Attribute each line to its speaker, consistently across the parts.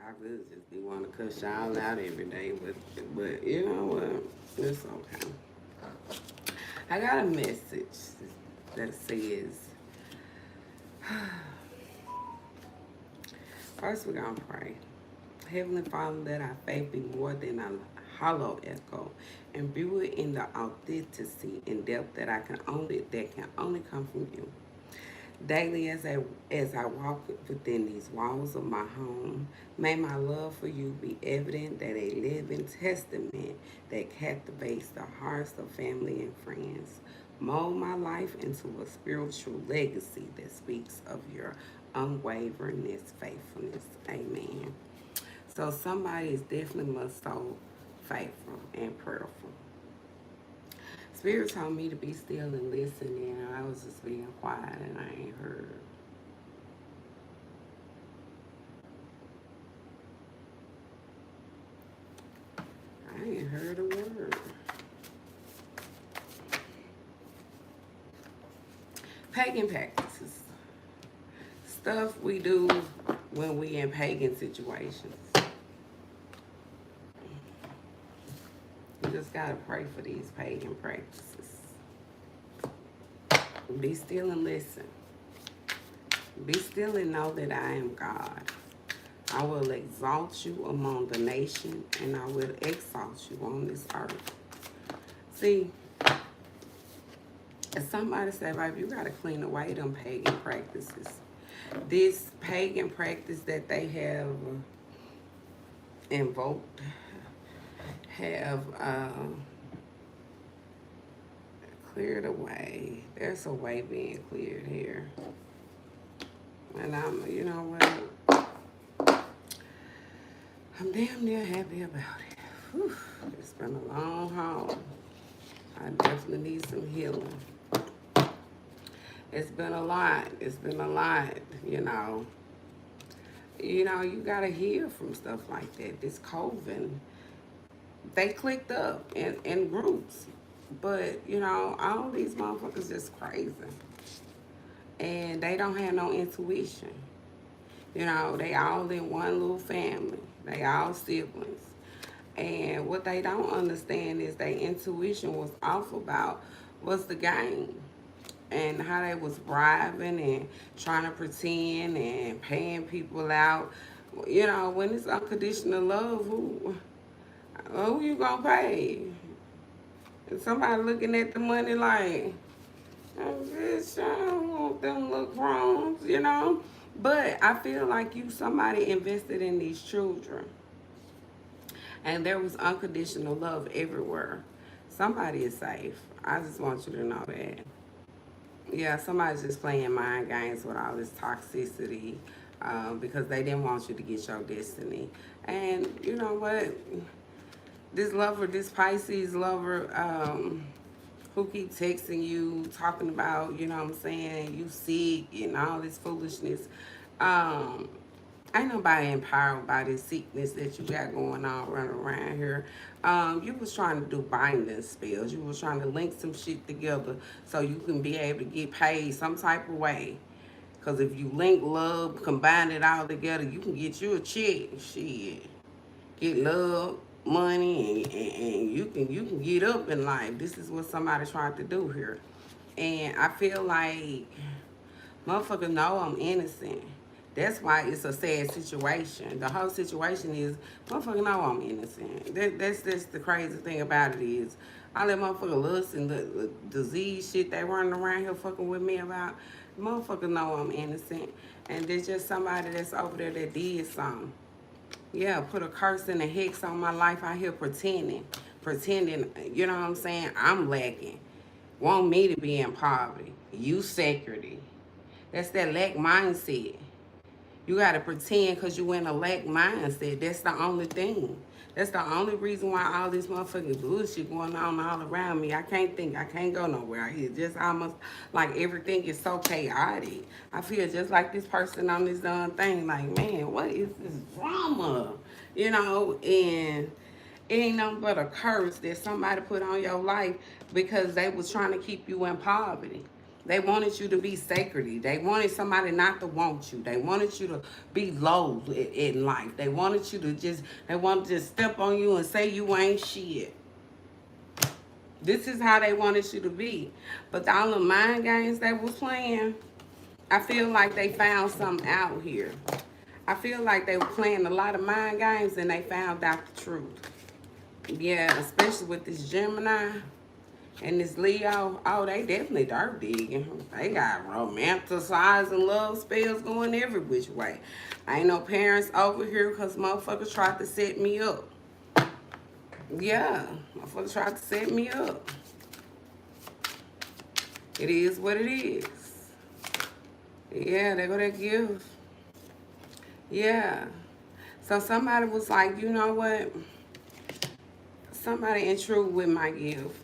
Speaker 1: I really just be want to cuss y'all out every day, but you know what? It's okay. I got a message that says, first we're gonna pray. Heavenly Father, let our faith be more than a hollow echo, and view it in the authenticity and depth that can only come from you. Daily as I walk within these walls of my home, may my love for you be evident that a living testament that captivates the hearts of family and friends. Mold my life into a spiritual legacy that speaks of your unwaveringness, faithfulness. Amen. So somebody is definitely must so faithful and prayerful. Spirit told me to be still and listen, and I was just being quiet and I ain't heard. I ain't heard a word. Pagan practices. Stuff we do when we in pagan situations. You just gotta pray for these pagan practices. Be still and listen. Be still and know that I am God. I will exalt you among the nation, and I will exalt you on this earth. See, as somebody said, baby, you gotta clean away them pagan practices. This pagan practice that they have invoked, have cleared away. There's a way being cleared here. And you know what? I'm damn near happy about it. Whew. It's been a long haul. I definitely need some healing. It's been a lot. It's been a lot, you know. You gotta heal from stuff like that. This COVID, they clicked up in groups. But, all these motherfuckers just crazy. And they don't have no intuition. They all in one little family. They all siblings. And what they don't understand is their intuition was off about was the game. And how they was bribing and trying to pretend and paying people out. When it's unconditional love, who you gonna pay? And somebody looking at the money like, bitch, I don't want them little crumbs. But I feel like somebody invested in these children. And there was unconditional love everywhere. Somebody is safe. I just want you to know that. Yeah, somebody's just playing mind games with all this toxicity because they didn't want you to get your destiny. And you know what? This lover, this Pisces lover, who keep texting you, talking about, you you sick and all this foolishness. Ain't nobody empowered by this sickness that you got going on running around here. You was trying to do binding spells. You was trying to link some shit together so you can be able to get paid some type of way. Because if you link love, combine it all together, you can get you a check. Shit. Get love, money, and you can get up in life. This is what somebody tried to do here. And I feel like motherfuckers know I'm innocent. That's why it's a sad situation. The whole situation is motherfucker know I'm innocent. That's just the crazy thing about it is all that motherfucker lust and the disease shit they running around here fucking with me about. Motherfucker know I'm innocent. And there's just somebody that's over there that did something. Yeah, put a curse and a hex on my life out here pretending, you know what I'm saying? I'm lacking. Want me to be in poverty. You security. That's that lack mindset. You got to pretend because you in a lack mindset. That's the only thing. That's the only reason why all this motherfucking bullshit going on all around me. I can't think. I can't go nowhere. It's just almost like everything is so chaotic. I feel just like this person on this thing. Like, man, what is this drama? And it ain't nothing but a curse that somebody put on your life because they was trying to keep you in poverty. They wanted you to be sacred. They wanted somebody not to want you. They wanted you to be low in life. They wanted you to they wanted to just step on you and say you ain't shit. This is how they wanted you to be. But all the mind games they was playing, I feel like they found something out here. I feel like they were playing a lot of mind games and they found out the truth. Yeah, especially with this Gemini and this Leo. Oh, they definitely dirt digging. They got romanticizing love spells going every which way. I ain't no parents over here because motherfuckers tried to set me up. Yeah, motherfuckers tried to set me up. It is what it is. Yeah, they go that gift. Yeah. So somebody was like, you know what? Somebody intruded with my gift.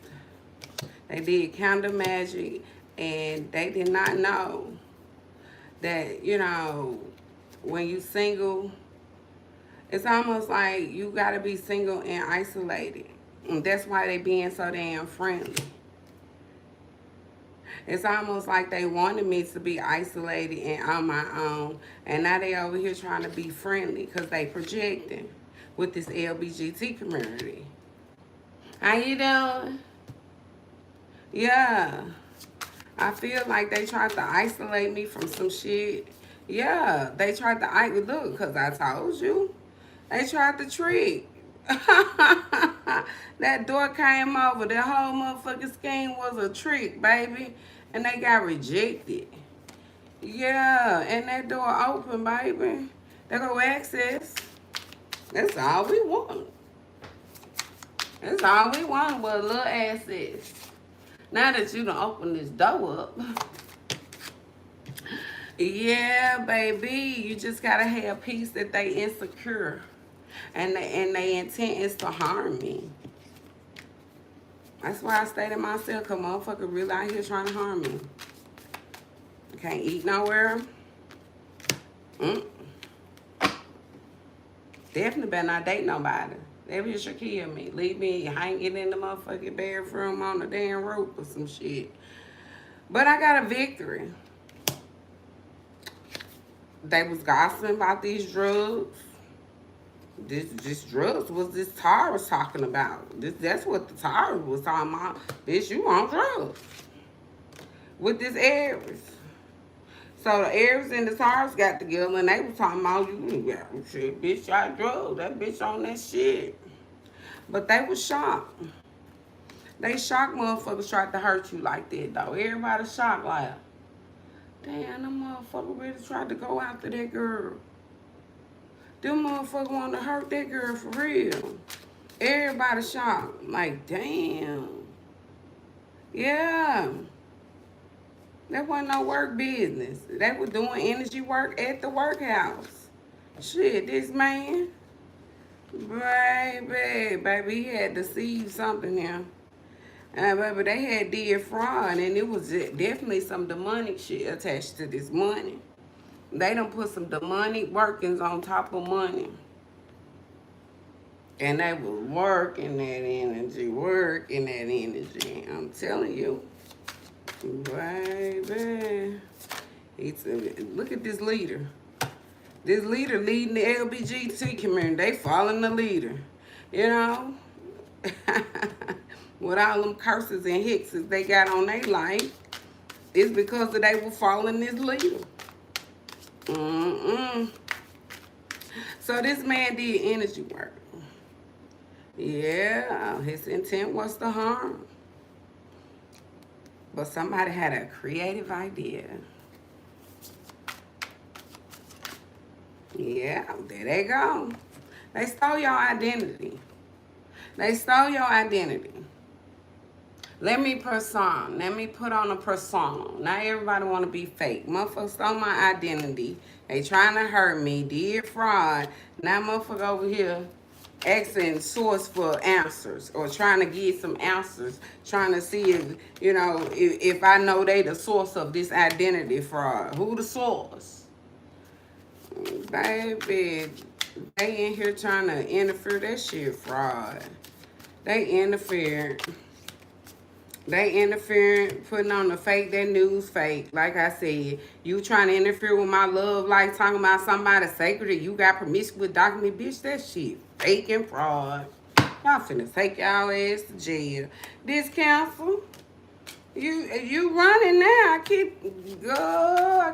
Speaker 1: They did candle magic and they did not know that, you know, when you single, it's almost like you gotta be single and isolated. And that's why they being so damn friendly. It's almost like they wanted me to be isolated and on my own. And now they over here trying to be friendly because they projecting with this LBGT community. How you doing? Yeah. I feel like they tried to isolate me from some shit. Yeah, they tried to look, because I told you. They tried to trick. That door came over. That whole motherfucking scheme was a trick, baby. And they got rejected. Yeah, and that door open, baby. They go access. That's all we want. That's all we want was a little access. Now that you done opened this door up. Yeah, baby. You just gotta have peace that they insecure. And they intent is to harm me. That's why I stay to myself, because motherfucker really out here trying to harm me. I can't eat nowhere. Definitely better not date nobody. That bitch should kill me. Leave me hanging in the motherfucking bedroom on the damn roof or some shit. But I got a victory. They was gossiping about these drugs. This drugs was this Tar was talking about. That's what the Tar was talking about. Bitch, you on drugs. With this Aries. So the Aries and the Taurus got together and they was talking about you got shit, bitch, I drugs. That bitch on that shit. But they was shocked. They shocked motherfuckers tried to hurt you like that though. Everybody shocked like, damn, them motherfucker really tried to go after that girl. Them motherfuckers wanted to hurt that girl for real. Everybody shocked. Like, damn. Yeah. That wasn't no work business. They were doing energy work at the workhouse. Shit, this man. Baby, he had deceived something here. Baby, they had did fraud, and it was definitely some demonic shit attached to this money. They done put some demonic workings on top of money. And they was working that energy, I'm telling you. Baby. Look at this leader. This leader leading the LBGT community. They following the leader. You know? With all them curses and hexes they got on their life, it's because they were following this leader. So this man did energy work. Yeah, his intent was to harm. But somebody had a creative idea. Yeah, there they go. They stole your identity. They stole your identity. Let me persona. Let me put on a persona. Now everybody want to be fake. Motherfucker stole my identity. They trying to hurt me. Did fraud. Now motherfucker over here asking source for answers. Or trying to get some answers. Trying to see if, you know, if I know they the source of this identity fraud. Who the source? Baby, they in here trying to interfere. That shit fraud. They interfered. They interfering, putting on the fake, that news fake. Like I said, you trying to interfere with my love life, talking about somebody sacred that you got permission with document, bitch, that shit fake and fraud. Y'all finna take y'all ass to jail. This council, you running now. I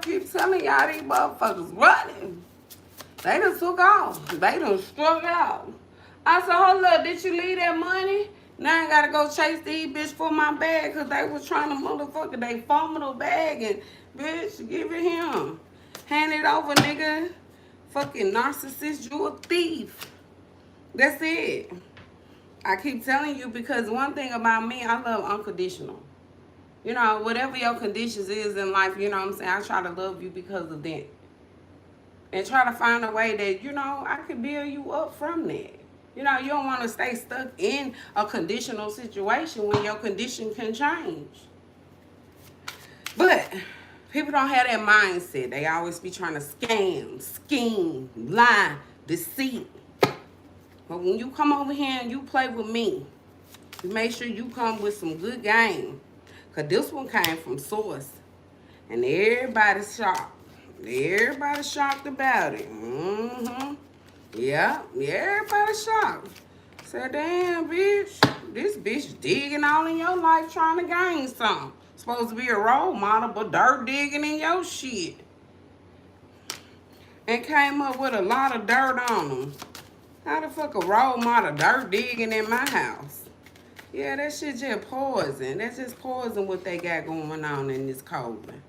Speaker 1: keep telling y'all these motherfuckers running. They done took off. They done struck out. I said, hold up, did you leave that money? Now I gotta go chase these bitch for my bag because they was trying to motherfucker. They fumbled the bag and, bitch, give it him. Hand it over, nigga. Fucking narcissist, you a thief. That's it. I keep telling you because one thing about me, I love unconditional. You know, whatever your conditions is in life, you know what I'm saying? I try to love you because of that. And try to find a way that, you know, I can build you up from that. You know, you don't want to stay stuck in a conditional situation when your condition can change. But people don't have that mindset. They always be trying to scam, scheme, lie, deceit. But when you come over here and you play with me, you make sure you come with some good game. Because this one came from source. And everybody's shocked. Everybody's shocked about it. Yeah, everybody's shocked. Said, damn, bitch. This bitch digging all in your life trying to gain something. Supposed to be a role model, but dirt digging in your shit. And came up with a lot of dirt on them. How the fuck a role model dirt digging in my house? Yeah, that shit just poison. That's just poison what they got going on in this COVID.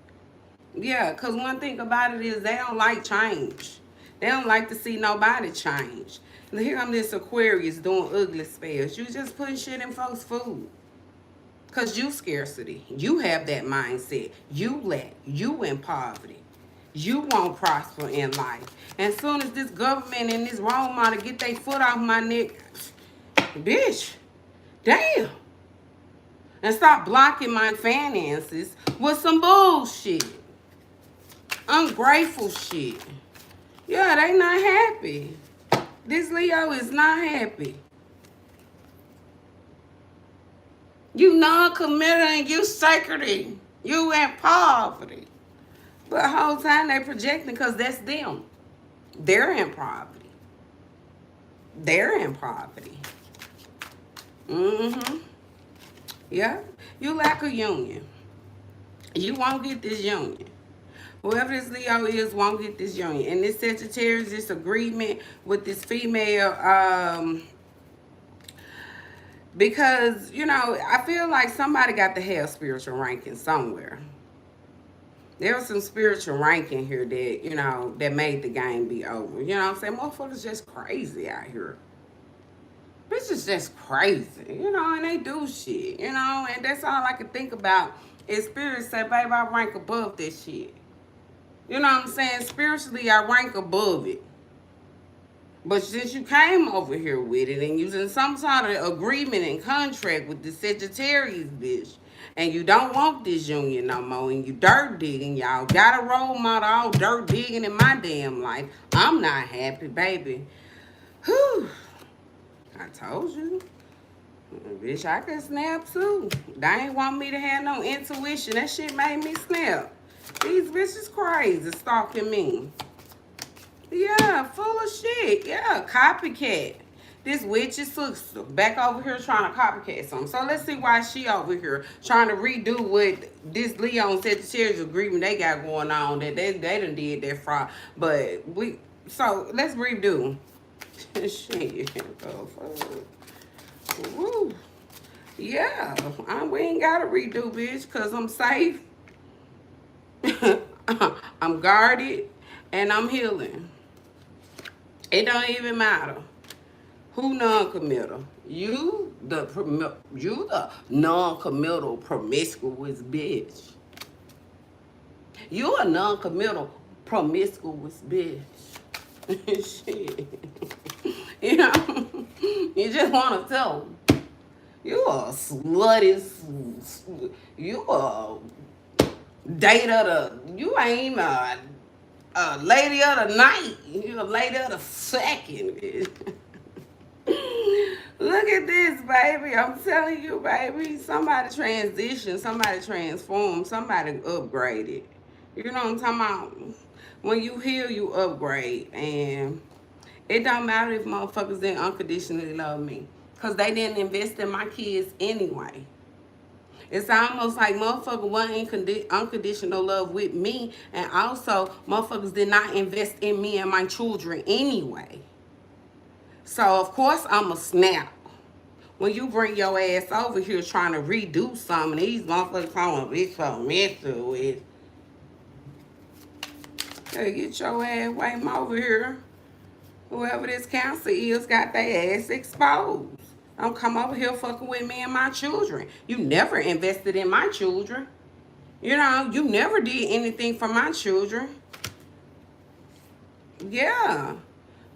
Speaker 1: Yeah, because one thing about it is they don't like change. They don't like to see nobody change. And here I'm this Aquarius doing ugly spells. You just putting shit in folks' food. Because you scarcity. You have that mindset. You lack. You in poverty. You won't prosper in life. And as soon as this government and this role model get their foot off my neck, bitch, damn. And stop blocking my finances with some bullshit. Ungrateful shit. Yeah, they not happy. This Leo is not happy. You non-committal and you sacred. You in poverty. But the whole time they projecting because that's them. They're in poverty. They're in poverty. Yeah. You lack a union. You won't get this union. Whoever this Leo is won't get this union. And this Sagittarius, this agreement with this female, because, you know, I feel like somebody got to have spiritual ranking somewhere. There was some spiritual ranking here that, you know, that made the game be over. You know what I'm saying? Motherfuckers just crazy out here. Bitches just crazy, you know, and they do shit, you know, and that's all I can think about is spirit say, babe, I rank above this shit. You know what I'm saying? Spiritually, I rank above it. But since you came over here with it and using some sort of agreement and contract with the Sagittarius bitch, and you don't want this union no more, and you dirt digging, y'all got a role model all dirt digging in my damn life, I'm not happy, baby. Whew. I told you. Bitch, I could snap too. They ain't want me to have no intuition. That shit made me snap. These bitches crazy stalking me. Yeah, full of shit. Yeah, copycat. This witch's sister back over here trying to copycat something. So let's see why she over here trying to redo what this Leo and Sagittarius agreement they got going on. That they done did that fraud. But so let's redo. Shit. Woo. Yeah, we ain't got to redo, bitch, because I'm safe. I'm guarded and I'm healing. It don't even matter who non-committal. You the non-committal promiscuous bitch. You a non-committal promiscuous bitch. Shit. You know, you just want to tell them. You a slutty, you a date of the, you ain't even a lady of the night. You a lady of the second. Look at this, baby. I'm telling you, baby. Somebody transition, somebody transform, somebody upgraded. You know what I'm talking about? When you heal, you upgrade. And it don't matter if motherfuckers didn't unconditionally love me. Because they didn't invest in my kids anyway. It's almost like motherfucker wasn't unconditional love with me. And also, motherfuckers did not invest in me and my children anyway. So, of course, I'm a snap. When you bring your ass over here trying to redo something, these motherfuckers trying to be so messy with. Hey, get your ass way over here. Whoever this cancer is got their ass exposed. Don't come over here fucking with me and my children. You never invested in my children. You know, you never did anything for my children. Yeah.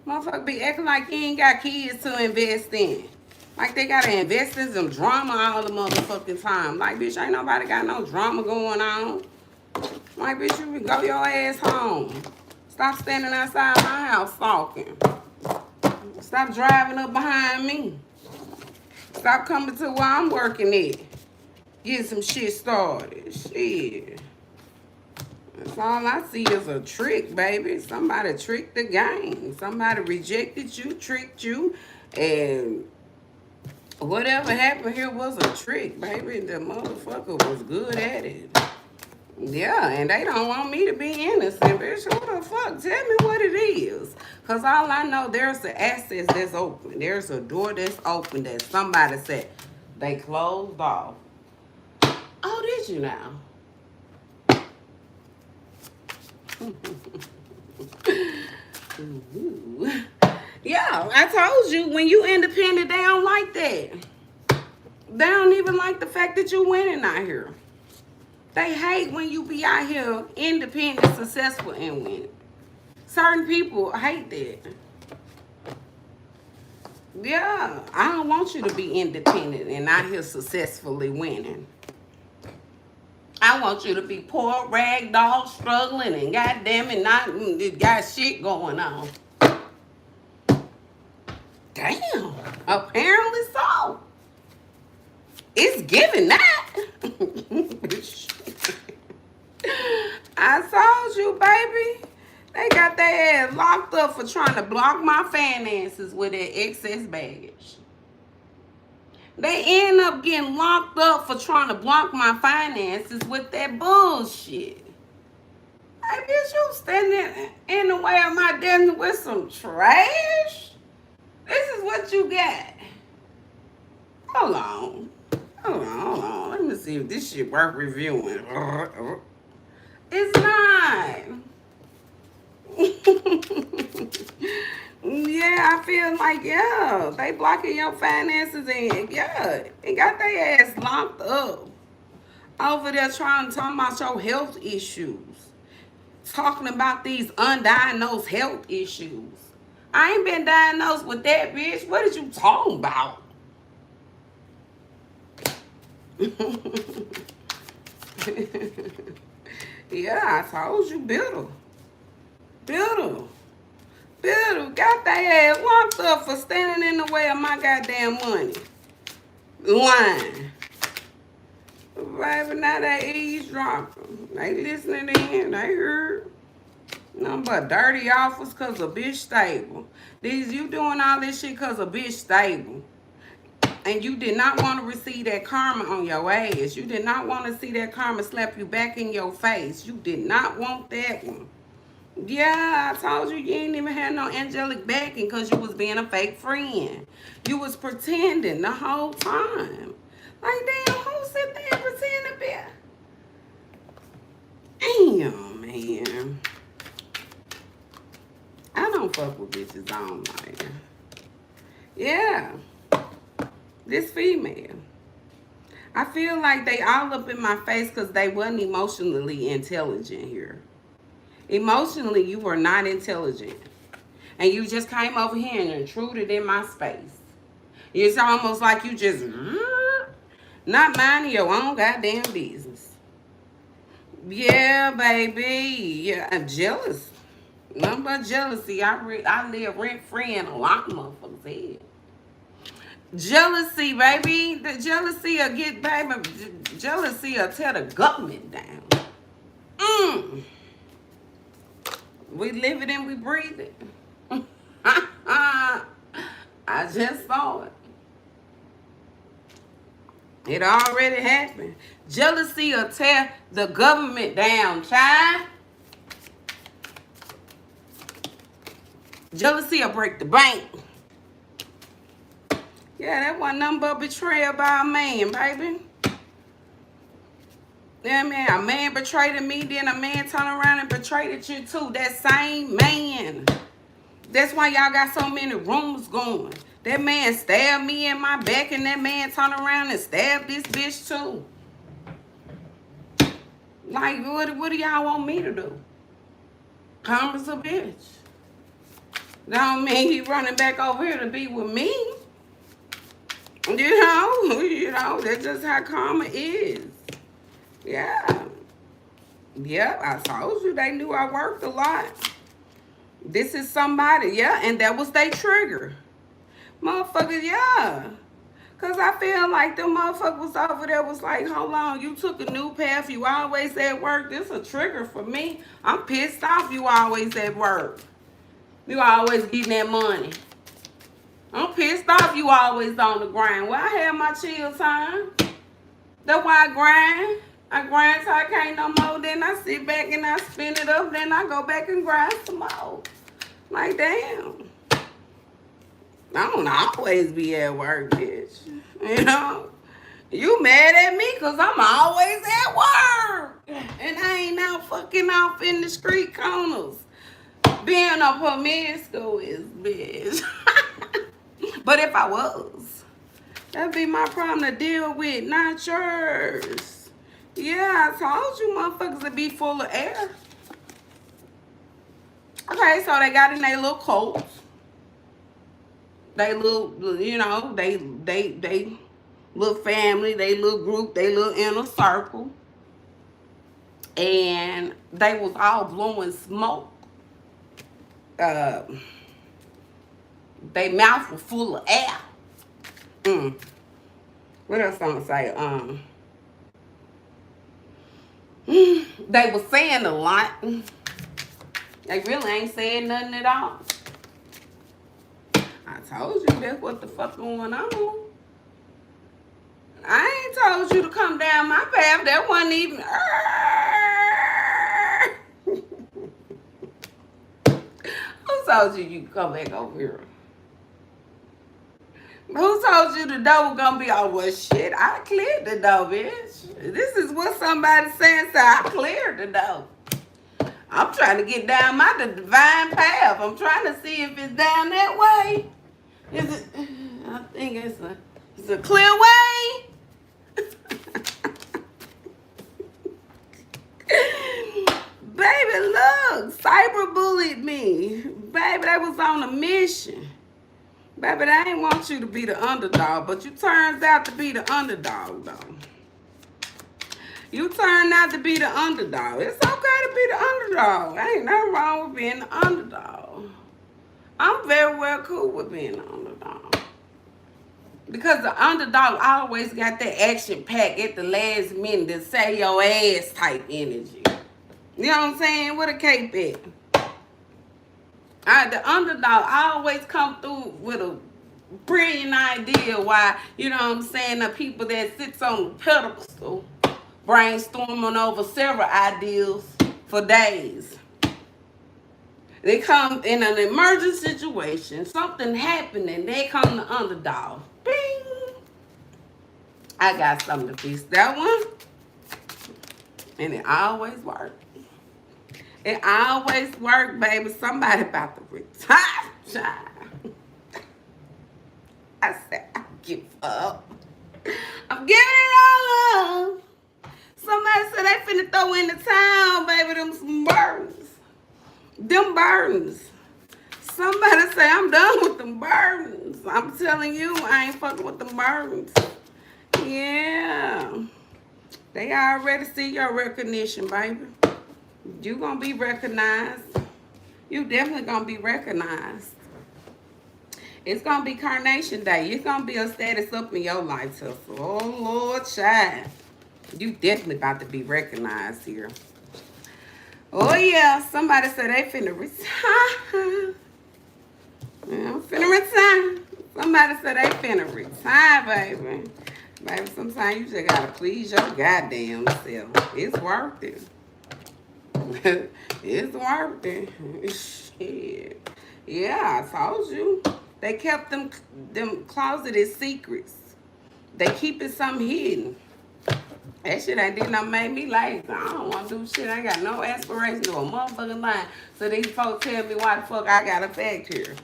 Speaker 1: Motherfucker be acting like you ain't got kids to invest in. Like they gotta invest in some drama all the motherfucking time. Like, bitch, ain't nobody got no drama going on. Like, bitch, you can go your ass home. Stop standing outside my house talking. Stop driving up behind me. Stop coming to where I'm working at. Get some shit started. Shit. That's all I see is a trick, baby. Somebody tricked the game. Somebody rejected you, tricked you, and whatever happened here was a trick, baby. The motherfucker was good at it. Yeah, and they don't want me to be innocent, bitch. Who the fuck? Tell me what it is. Because all I know, there's an access that's open. There's a door that's open that somebody said they closed off. Oh, did you now? Yeah, I told you, when you independent, they don't like that. They don't even like the fact that you winning out here. They hate when you be out here independent, successful, and winning. Certain people hate that. Yeah, I don't want you to be independent and out here successfully winning. I want you to be poor, rag doll, struggling, and goddamn it, not got shit going on. Damn, apparently so. It's giving that. I told you, baby. They got their ass locked up for trying to block my finances with their excess baggage. They end up getting locked up for trying to block my finances with that bullshit. Hey, bitch, you standing in the way of my dinner with some trash? This is what you got. Hold on. Let me see if this shit worth reviewing. It's not. Yeah, I feel like, yeah, they blocking your finances and, yeah, they got their ass locked up over there trying to talk about your health issues. Talking about these undiagnosed health issues. I ain't been diagnosed with that, bitch. What is you talking about? Yeah, I told you, bitter. Got their ass locked up for standing in the way of my goddamn money. Lying. Baby, now they eavesdropping. They listening in. They heard. Nothing but dirty offers because a bitch stable. You doing all this shit because a bitch stable. And you did not want to receive that karma on your ass. You did not want to see that karma slap you back in your face. You did not want that one. Yeah, I told you ain't even had no angelic backing because you was being a fake friend. You was pretending the whole time. Like, damn, who sit there and pretend to be? Damn, man. I don't fuck with bitches. I don't like. Yeah. This female. I feel like they all up in my face because they wasn't emotionally intelligent here. Emotionally, you were not intelligent. And you just came over here and intruded in my space. It's almost like you just not minding your own goddamn business. Yeah, baby. Yeah, I'm jealous. Nothing but jealousy. I live rent-free in a lot of motherfuckers' head. Jealousy, baby. The jealousy will get, baby. Jealousy will tear the government down. We live it and we breathe it. I just saw it. It already happened. Jealousy will tear the government down, child. Jealousy will break the bank. Yeah, that wasn't nothing but betrayal by a man, baby. Yeah, man, a man betrayed me, then a man turned around and betrayed you too. That same man. That's why y'all got so many rumors going. That man stabbed me in my back, and that man turned around and stabbed this bitch too. Like, what do y'all want me to do? Come as a bitch. That don't mean he running back over here to be with me. You know, that's just how karma is. Yeah. Yep, I told you they knew I worked a lot. This is somebody, yeah, and that was their trigger. Motherfuckers, yeah. Because I feel like them motherfuckers over there was like, hold on, you took a new path, you always at work. This a trigger for me. I'm pissed off you always at work. You always getting that money. I'm pissed off you always on the grind. Well, I have my chill time. That's why I grind. I grind till I can't no more. Then I sit back and I spin it up. Then I go back and grind some more. Like, damn. I don't always be at work, bitch. You know? You mad at me because I'm always at work. And I ain't out fucking off in the street corners. Being a promiscuous bitch. But if I was, that'd be my problem to deal with, not yours. Yeah, I told you motherfuckers would be full of air. Okay, so they got in their little coats. They little, you know, they little family, they little group, they little inner circle. And they was all blowing smoke. They mouth was full of air. What else I'm gonna say? They was saying a lot. They really ain't saying nothing at all. I told you that's what the fuck going on. I ain't told you to come down my path. That wasn't even. Who told you could come back over here? Who told you the door was gonna be all well shit? I cleared the door, bitch. This is what somebody saying, so I cleared the door. I'm trying to get down my divine path. I'm trying to see if it's down that way. Is it? I think it's a clear way. Baby, look, cyberbullied me. Baby, they was on a mission. Baby, they ain't want you to be the underdog, but you turns out to be the underdog, though. You turned out to be the underdog. It's okay to be the underdog. Ain't nothing wrong with being the underdog. I'm very well cool with being the underdog. Because the underdog always got that action pack at the last minute to say your ass type energy. You know what I'm saying? What a cape at. The underdog always come through with a brilliant idea why, you know what I'm saying, the people that sits on the pedestal brainstorming over several ideas for days. They come in an emergent situation, something happening, they come the underdog. Bing! I got something to fix that one. And it always works. It always works, baby. Somebody about to retire, child. I said, I give up. I'm giving it all up. Somebody said they finna throw in the town, baby, them burdens. Them burdens. Somebody say I'm done with them burdens. I'm telling you, I ain't fucking with them burdens. Yeah. They already see your recognition, baby. You gonna be recognized. You definitely gonna be recognized. It's going to be Carnation Day. It's going to be a status up in your life, Tussle. Oh, Lord, child. You definitely about to be recognized here. Oh, yeah. Somebody said they finna retire. Yeah, I'm finna retire. Somebody said they finna retire, baby. Baby, sometimes you just gotta please your goddamn self. It's worth it. It's worth it. Shit. Yeah, I told you. They kept them closeted secrets. They keep it something hidden. That shit ain't did not make me lazy. I don't want to do shit. I got no aspirations or a motherfucking line. So these folks tell me why the fuck I got a fact here.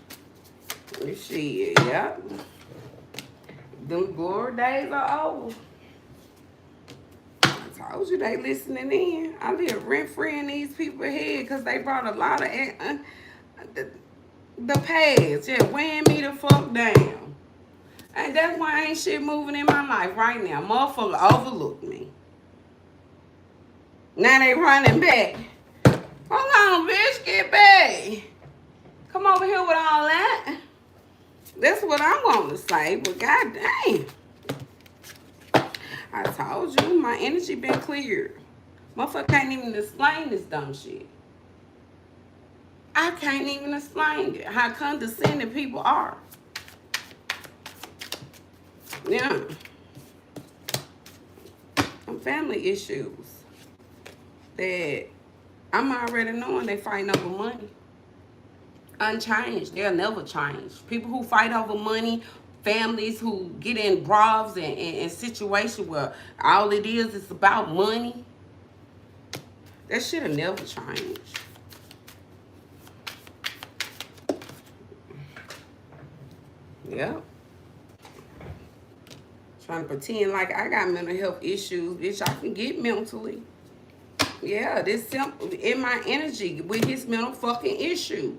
Speaker 1: Shit, yeah. Them glory days are over. I told you they listening in. I live rent-free in these people's head because they brought a lot of the past. Yeah, weighing me the fuck down. And that's why ain't shit moving in my life right now. Motherfucker overlooked me. Now they running back. Hold on, bitch, get back. Come over here with all that. That's what I'm going to say, but god dang. I told you, my energy been cleared. Motherfucker can't even explain this dumb shit. I can't even explain it, how condescending people are. Yeah. Some family issues that I'm already knowing they fighting over money. Unchanged. They'll never change. People who fight over money, families who get in brawls and situations where all it is about money, that shit'll never change. Yep. Trying to pretend like I got mental health issues, bitch. I can get mentally. Yeah, this simp in my energy with his mental fucking issues.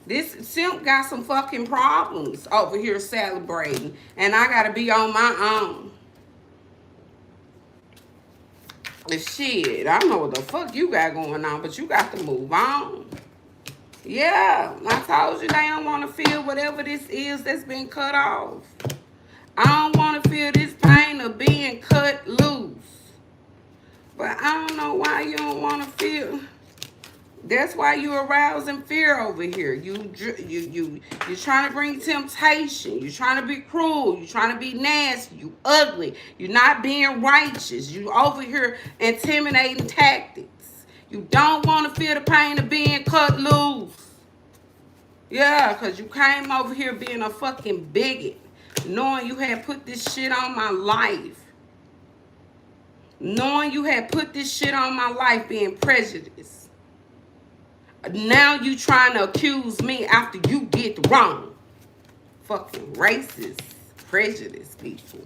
Speaker 1: This simp got some fucking problems over here celebrating, and I gotta be on my own. Shit, I don't know what the fuck you got going on, but you got to move on. Yeah, I told you they don't want to feel whatever this is that's been cut off. I don't want to feel this pain of being cut loose. But I don't know why you don't want to feel. That's why you arousing fear over here. You're trying to bring temptation. You're trying to be cruel. You're trying to be nasty. You ugly. You're not being righteous. You over here intimidating tactics. You don't want to feel the pain of being cut loose. Yeah, because you came over here being a fucking bigot. Knowing you had put this shit on my life. Knowing you had put this shit on my life being prejudiced. Now you trying to accuse me after you did wrong. Fucking racist, prejudiced people.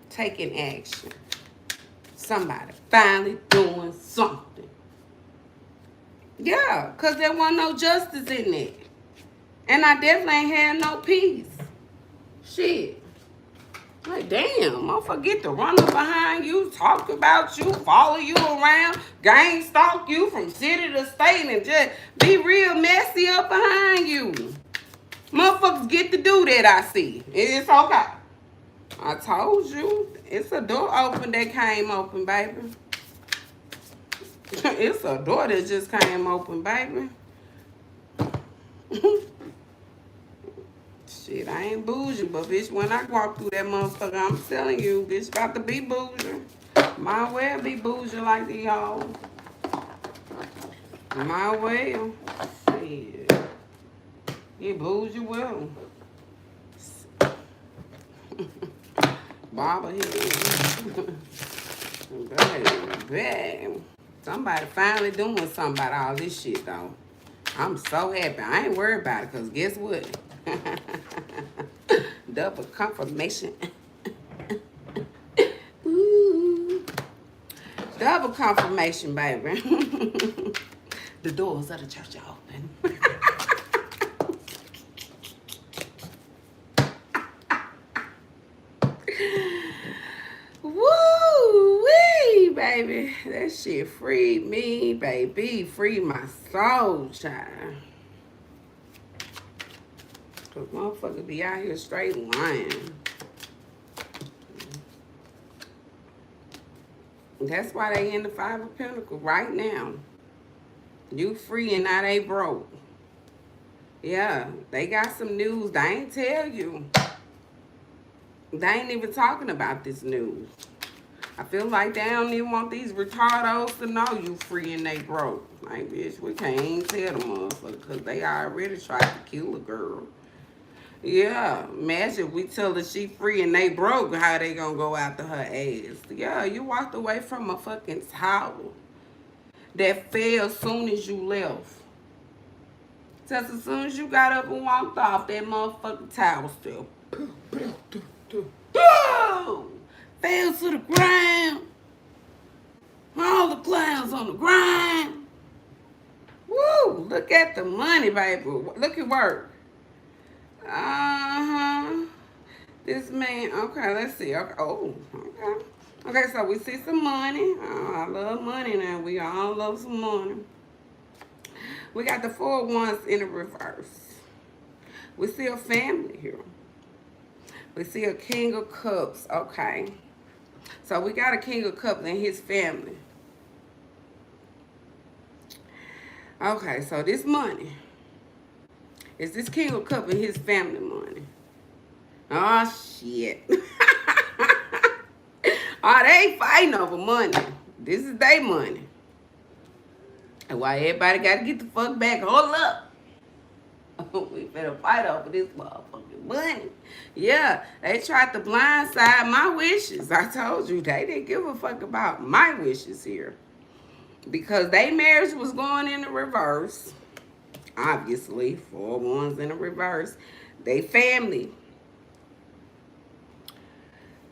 Speaker 1: Taking action. Somebody finally doing something. Yeah, because there wasn't no justice in it. And I definitely ain't had no peace. Shit. Like, damn, motherfucker get to run up behind you, talk about you, follow you around, gang stalk you from city to state, and just be real messy up behind you. Motherfuckers get to do that, I see. It's okay. I told you. It's a door open that came open, baby. It's a door that just came open, baby. Shit, I ain't bougie, but bitch, when I walk through that motherfucker, I'm telling you, bitch, about to be bougie. Might well be bougie like these hoes. Might well. Shit. You bougie well. Bobber here. Baby. Somebody finally doing something about all this shit, though. I'm so happy. I ain't worried about it, because guess what? Double confirmation. Ooh. Double confirmation, baby. The doors of the church are open. Woo-wee, baby, that shit freed me, baby. Freed my soul, child. Cause motherfuckers be out here straight lying. That's why they in the Five of Pentacles right now. You free and now they broke. Yeah, they got some news. They ain't tell you. They ain't even talking about this news. I feel like they don't even want these retardos to know you free and they broke. Like, bitch, we can't even tell the motherfucker because they already tried to kill a girl. Yeah, imagine we tell her she free and they broke, how they gonna go after her ass. Yeah, you walked away from a fucking tower that fell as soon as you left. Just as soon as you got up and walked off, that motherfucking tower still fell to the ground. All the clowns on the ground. Woo! Look at the money, baby. Look at work. This man, okay, let's see. Okay. Oh, okay. Okay, so we see some money. Oh, I love money now. We all love some money. We got the 4 of Wands in the reverse. We see a family here. We see a King of Cups. Okay. So we got a King of Cups and his family. Okay, so this money is this King of Cups and his family money. Oh, shit. Oh, they ain't fighting over money. This is their money. And why everybody got to get the fuck back. Hold up. We better fight over this motherfucking money. Yeah, they tried to blindside my wishes. I told you, they didn't give a fuck about my wishes here. Because their marriage was going in the reverse. Obviously, 4 Wands in the reverse. They family.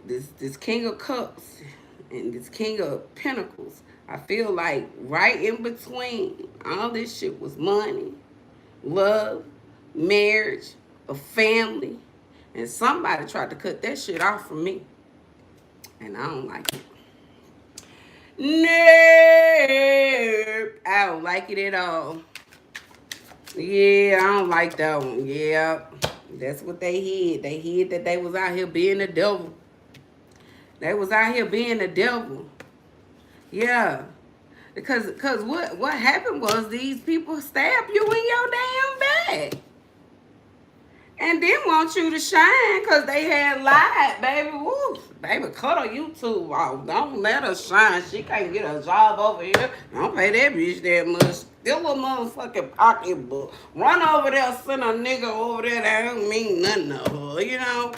Speaker 1: This King of Cups and this King of Pentacles, I feel like right in between all this shit was money, love, marriage, a family, and somebody tried to cut that shit off from me, and I don't like it. Nope, I don't like it at all. Yeah, I don't like that one. Yeah, that's what they hid. They hid that they was out here being the devil. They was out here being the devil. Yeah. Because what happened was these people stabbed you in your damn back. And didn't want you to shine because they had lied, baby. Woo. Baby, cut her YouTube off. Don't let her shine. She can't get a job over here. Don't pay that bitch that much. Steal a motherfucking pocketbook. Run over there, send a nigga over there that don't mean nothing to her, you know?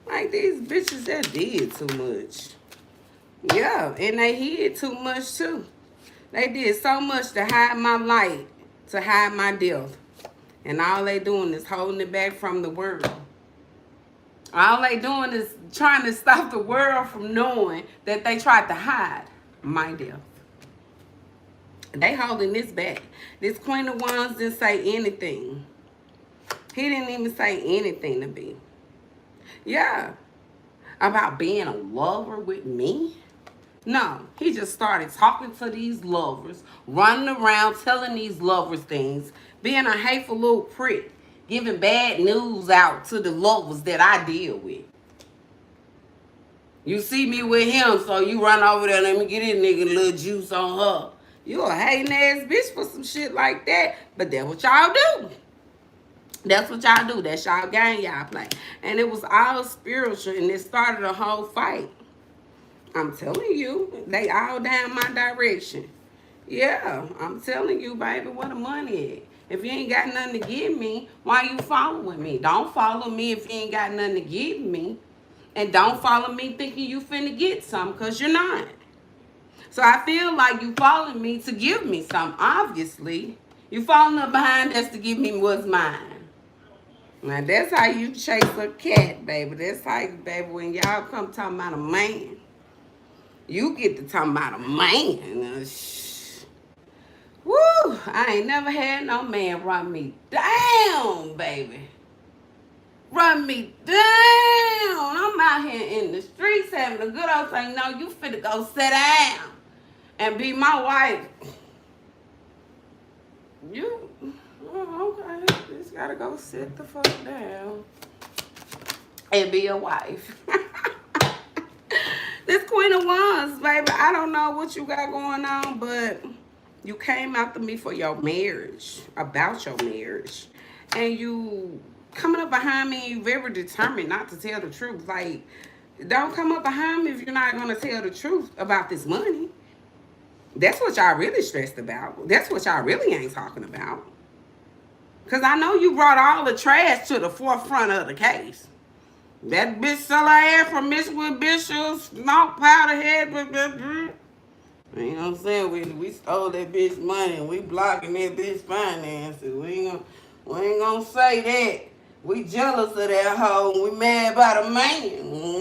Speaker 1: Like, these bitches that did too much. Yeah, and they hid too much, too. They did so much to hide my light, to hide my death. And all they doing is holding it back from the world. All they doing is trying to stop the world from knowing that they tried to hide my death. They holding this back. This Queen of Wands didn't say anything. He didn't even say anything to me. Yeah. About being a lover with me? No. He just started talking to these lovers, running around telling these lovers things, being a hateful little prick, giving bad news out to the lovers that I deal with. You see me with him, so you run over there, let me get this nigga a little juice on her. You a hating ass bitch for some shit like that, but that's what y'all do. That's what y'all do. That's y'all game y'all play. And it was all spiritual, and it started a whole fight. I'm telling you, they all down my direction. Yeah, I'm telling you, baby, where the money at? If you ain't got nothing to give me, why you following me? Don't follow me if you ain't got nothing to give me. And don't follow me thinking you finna get something, because you're not. So I feel like you following me to give me something, obviously. You following up behind us to give me what's mine. Now, that's how you chase a cat, baby. That's how, baby, when y'all come talking about a man, you get to talking about a man. Woo! I ain't never had no man run me down, baby. Run me down. I'm out here in the streets having a good old thing. No, you finna go sit down. and be my wife. You, oh, okay, just gotta go sit the fuck down and be a wife. This Queen of Wands, baby, I don't know what you got going on, but you came after me for your marriage, about your marriage. And you coming up behind me, you very determined not to tell the truth. Like, don't come up behind me if you're not going to tell the truth about this money. That's what y'all really stressed about. That's what y'all really ain't talking about. Because I know you brought all the trash to the forefront of the case. That bitch sell her ass from Michigan Bishop, smoke powder head. You know what I'm saying? We stole that bitch money and we blocking that bitch finances. We ain't gonna say that. We jealous of that hoe. We mad about a man.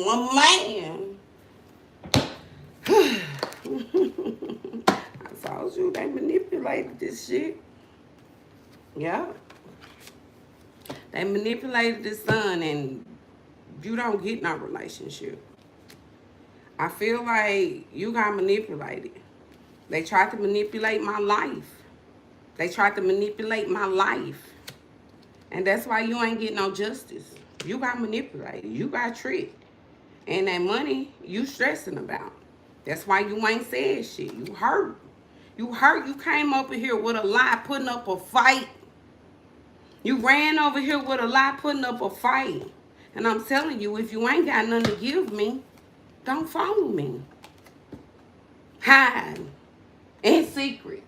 Speaker 1: A man. I told you they manipulated this shit. Yeah. They manipulated the son, and you don't get no relationship. I feel like you got manipulated. They tried to manipulate my life. They tried to manipulate my life. And that's why you ain't getting no justice. You got manipulated. You got tricked. And that money you stressing about. That's why you ain't said shit. You hurt. You hurt. You came over here with a lie, putting up a fight. You ran over here with a lie, putting up a fight. And I'm telling you, if you ain't got nothing to give me, don't follow me. Hide. In secret.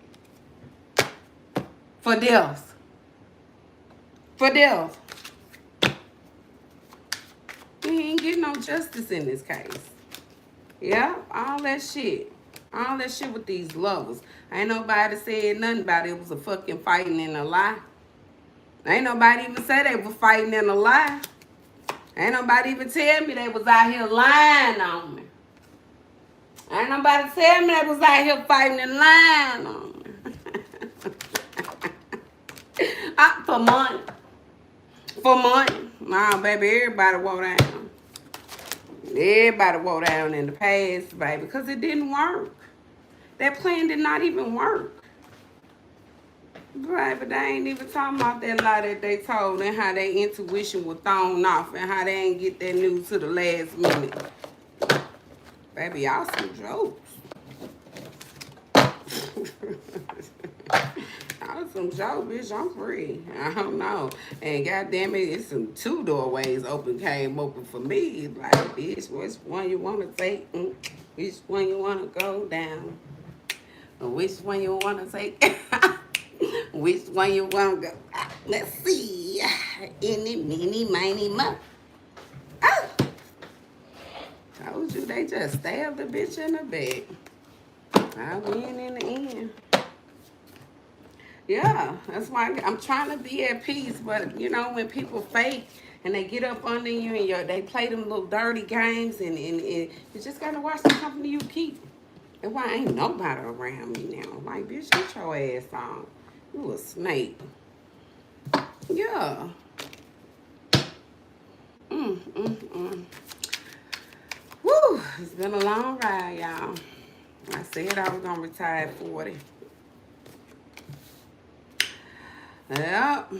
Speaker 1: For death. For death. You ain't getting no justice in this case. Yeah, all that shit. All that shit with these lovers. Ain't nobody said nothing about it. It was a fucking fighting and a lie. Ain't nobody even say they were fighting and a lie. Ain't nobody even tell me they was out here lying on me. Ain't nobody tell me they was out here fighting and lying on me. For money. For money. Nah, baby, everybody wore down. Everybody wore down in the past, baby, because it didn't work. That plan did not even work. Right, but they ain't even talking about that lie that they told and how their intuition was thrown off and how they ain't get that news to the last minute. Baby, y'all some jokes. Y'all some jokes, bitch. I'm free. I don't know. And goddamn it, it's some 2 doorways came open for me. Like, bitch, which one you want to take? Which one you want to go down? Or which one you want to take? Which one you want to go? Let's see. Any, mini, miny, mo. Oh! Told you they just stabbed the bitch in the back. I win in the end. Yeah, that's why I'm trying to be at peace. But, you know, when people fake and they get up under you and they play them little dirty games and you just got to watch the company you keep. And why ain't nobody around me now? Like, bitch, get your ass on. You a snake. Yeah. Woo, it's been a long ride, y'all. I said I was gonna retire at 40. Yep.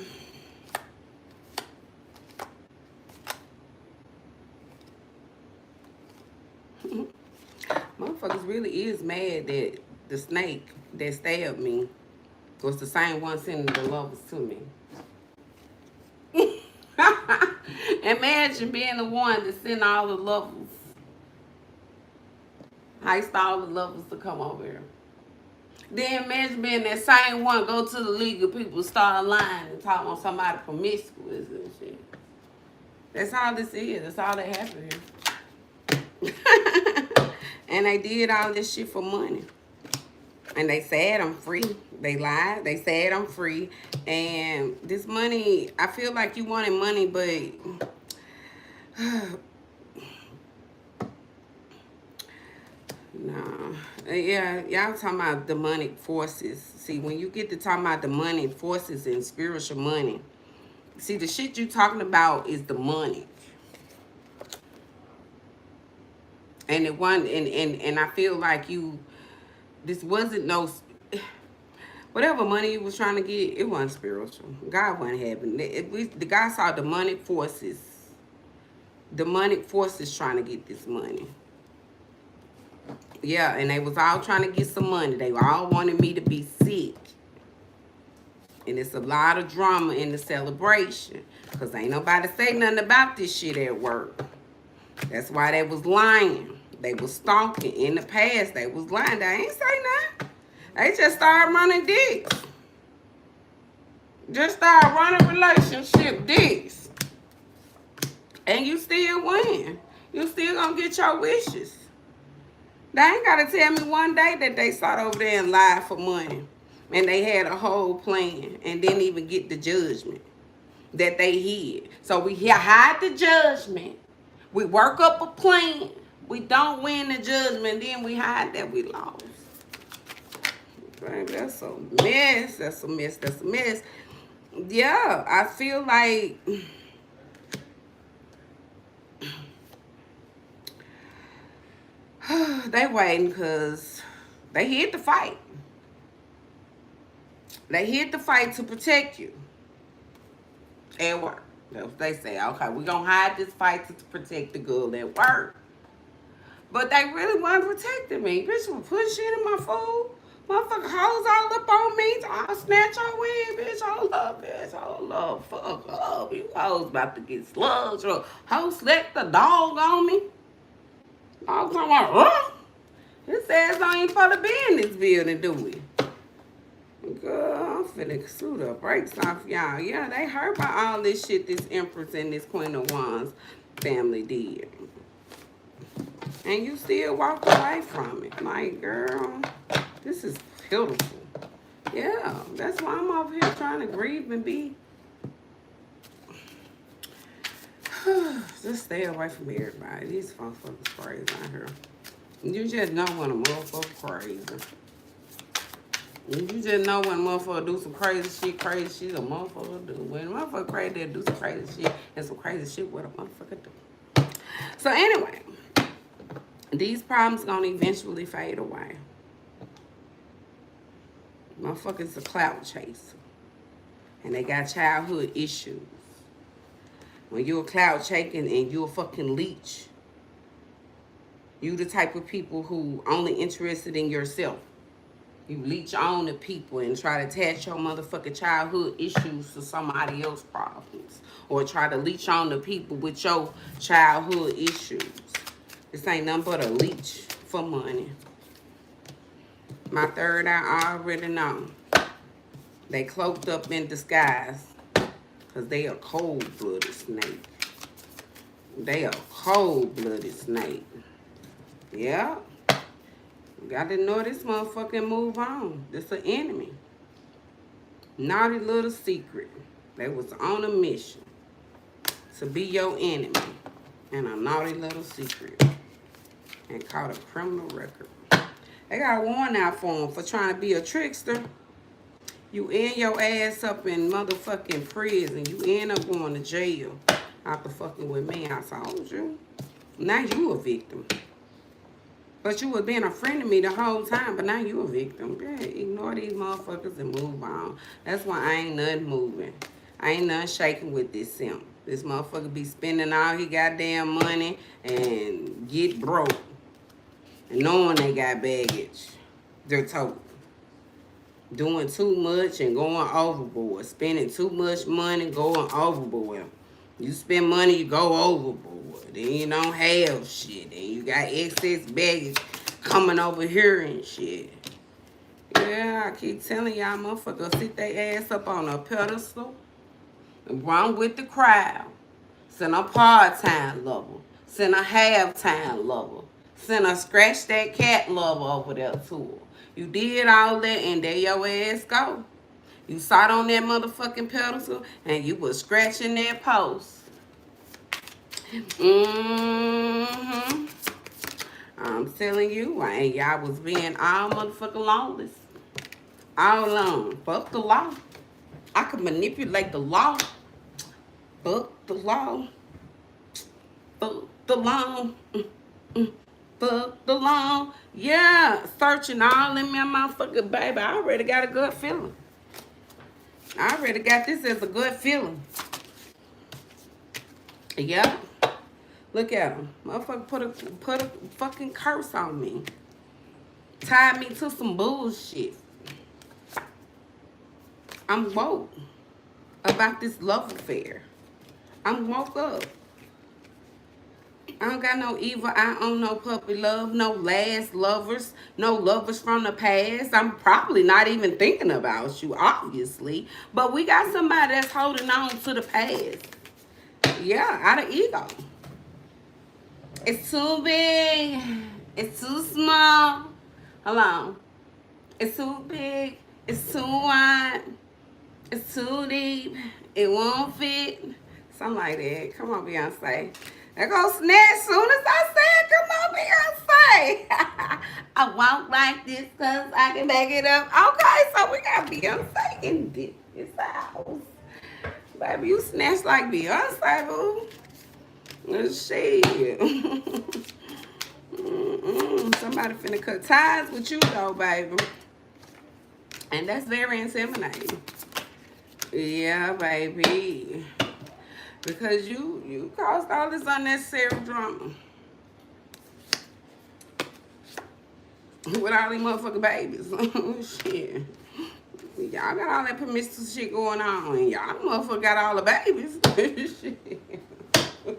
Speaker 1: Motherfuckers really is mad that the snake that stabbed me was the same one sending the lovers to me. Imagine being the one to send all the lovers. Heist all the lovers to come over here. Then imagine being that same one, go to the league of people, start lying and talk on somebody promiscuous and shit. That's all this is. That's all that happened here. And they did all this shit for money. And they said I'm free. They lied. They said I'm free. And this money, I feel like you wanted money, but no. Yeah, y'all talking about demonic forces. See, when you get to talking about demonic forces and spiritual money, see, the shit you talking about is demonic. And it one and I feel like you This wasn't no, whatever money you was trying to get, it wasn't spiritual. God wasn't having it. The guy saw demonic forces. Demonic forces trying to get this money. Yeah, and they was all trying to get some money. They all wanted me to be sick. And it's a lot of drama in the celebration. Because ain't nobody say nothing about this shit at work. That's why they was lying. They was stalking. In the past, they was lying. They ain't say nothing. They just started running dicks. Just started running relationship dicks. And you still win. You still gonna get your wishes. They ain't gotta tell me one day that they sat over there and lied for money. And they had a whole plan and didn't even get the judgment that they hid. So we hide the judgment. We work up a plan. We don't win the judgment. Then we hide that we lost. Baby, that's a mess. That's a mess. That's a mess. Yeah, I feel like they waiting because they hid the fight. They hid the fight to protect you. At work. That's what they say. Okay, we're going to hide this fight to protect the girl at work. But they really weren't protecting me. Bitch, will put shit in my food. Motherfucker hoes all up on me. I'll snatch your wig, bitch. Hold up, bitch. Hold up. Fuck up. You hoes about to get slugs. Or hoe slick the dog on me. Dog talking about, huh? His ass don't even supposed to be in this building, do we? Girl, I'm finna sue the brakes off y'all. Yeah, they heard about all this shit this Empress and this Queen of Wands family did. And you still walk away from it. Like, girl, this is pitiful. Yeah, that's why I'm over here trying to grieve and be. Just stay away from everybody. These motherfuckers crazy out here. You just know when a motherfucker crazy. You just know when a motherfucker do some crazy shit a motherfucker do. When a motherfucker crazy, they do some crazy shit and some crazy shit what a motherfucker do. So anyway, these problems gonna eventually fade away. Motherfuckers a clout chaser. And they got childhood issues. When you're a clout chasing and you're a fucking leech, you the type of people who only interested in yourself. You leech on to people and try to attach your motherfucking childhood issues to somebody else's problems. Or try to leech on to people with your childhood issues. This ain't nothing but a leech for money. My third eye, I already know. They cloaked up in disguise. Because they a cold-blooded snake. They a cold-blooded snake. Yeah. Got to know this motherfucking move on. This an enemy. Naughty little secret. They was on a mission to be your enemy. And a naughty little secret. And caught a criminal record. They got a warrant out for him for trying to be a trickster. You end your ass up in motherfucking prison. You end up going to jail after fucking with me. I told you. Now you a victim. But you was being a friend to me the whole time, but now you a victim. Yeah, ignore these motherfuckers and move on. That's why I ain't nothing moving. I ain't nothing shaking with this simp. This motherfucker be spending all his goddamn money and get broke. And knowing they got baggage. They're told. Doing too much and going overboard. Spending too much money, going overboard. You spend money, you go overboard. Then you don't have shit. And you got excess baggage coming over here and shit. Yeah, I keep telling y'all motherfuckers sit their ass up on a pedestal and run with the crowd. Send a part-time lover. Send a half-time lover. Send a scratch that cat lover over there to her. You did all that and there your ass go. You sat on that motherfucking pedestal and you was scratching that post. I'm telling you, and y'all was being all motherfucking lawless. All alone. Fuck the law. I could manipulate the law. Fuck the law. Fuck the law. Fuck the law. Yeah, searching all in my motherfucking baby. I already got a good feeling. I already got this as a good feeling. Yep. Look at him. Motherfucker put a fucking curse on me. Tied me to some bullshit. I'm woke about this love affair. I'm woke up. I don't got no evil eye on no puppy love, no last lovers, no lovers from the past. I'm probably not even thinking about you, obviously. But we got somebody that's holding on to the past. Yeah, out of ego. It's too big. It's too small. Hold on. It's too big. It's too wide. It's too deep. It won't fit. Something like that. Come on, Beyonce. There goes Snatch. Soon as I said, come on, Beyonce. I walk like this because I can back it up. Okay, so we got Beyonce in this house. Baby, you snatch like Beyonce, boo. Shit. Somebody finna cut ties with you, though, baby. And that's very intimidating. Yeah, baby. Because you caused all this unnecessary drama. With all these motherfucking babies. Shit. Y'all got all that promiscuous shit going on. And y'all motherfucker got all the babies. Shit.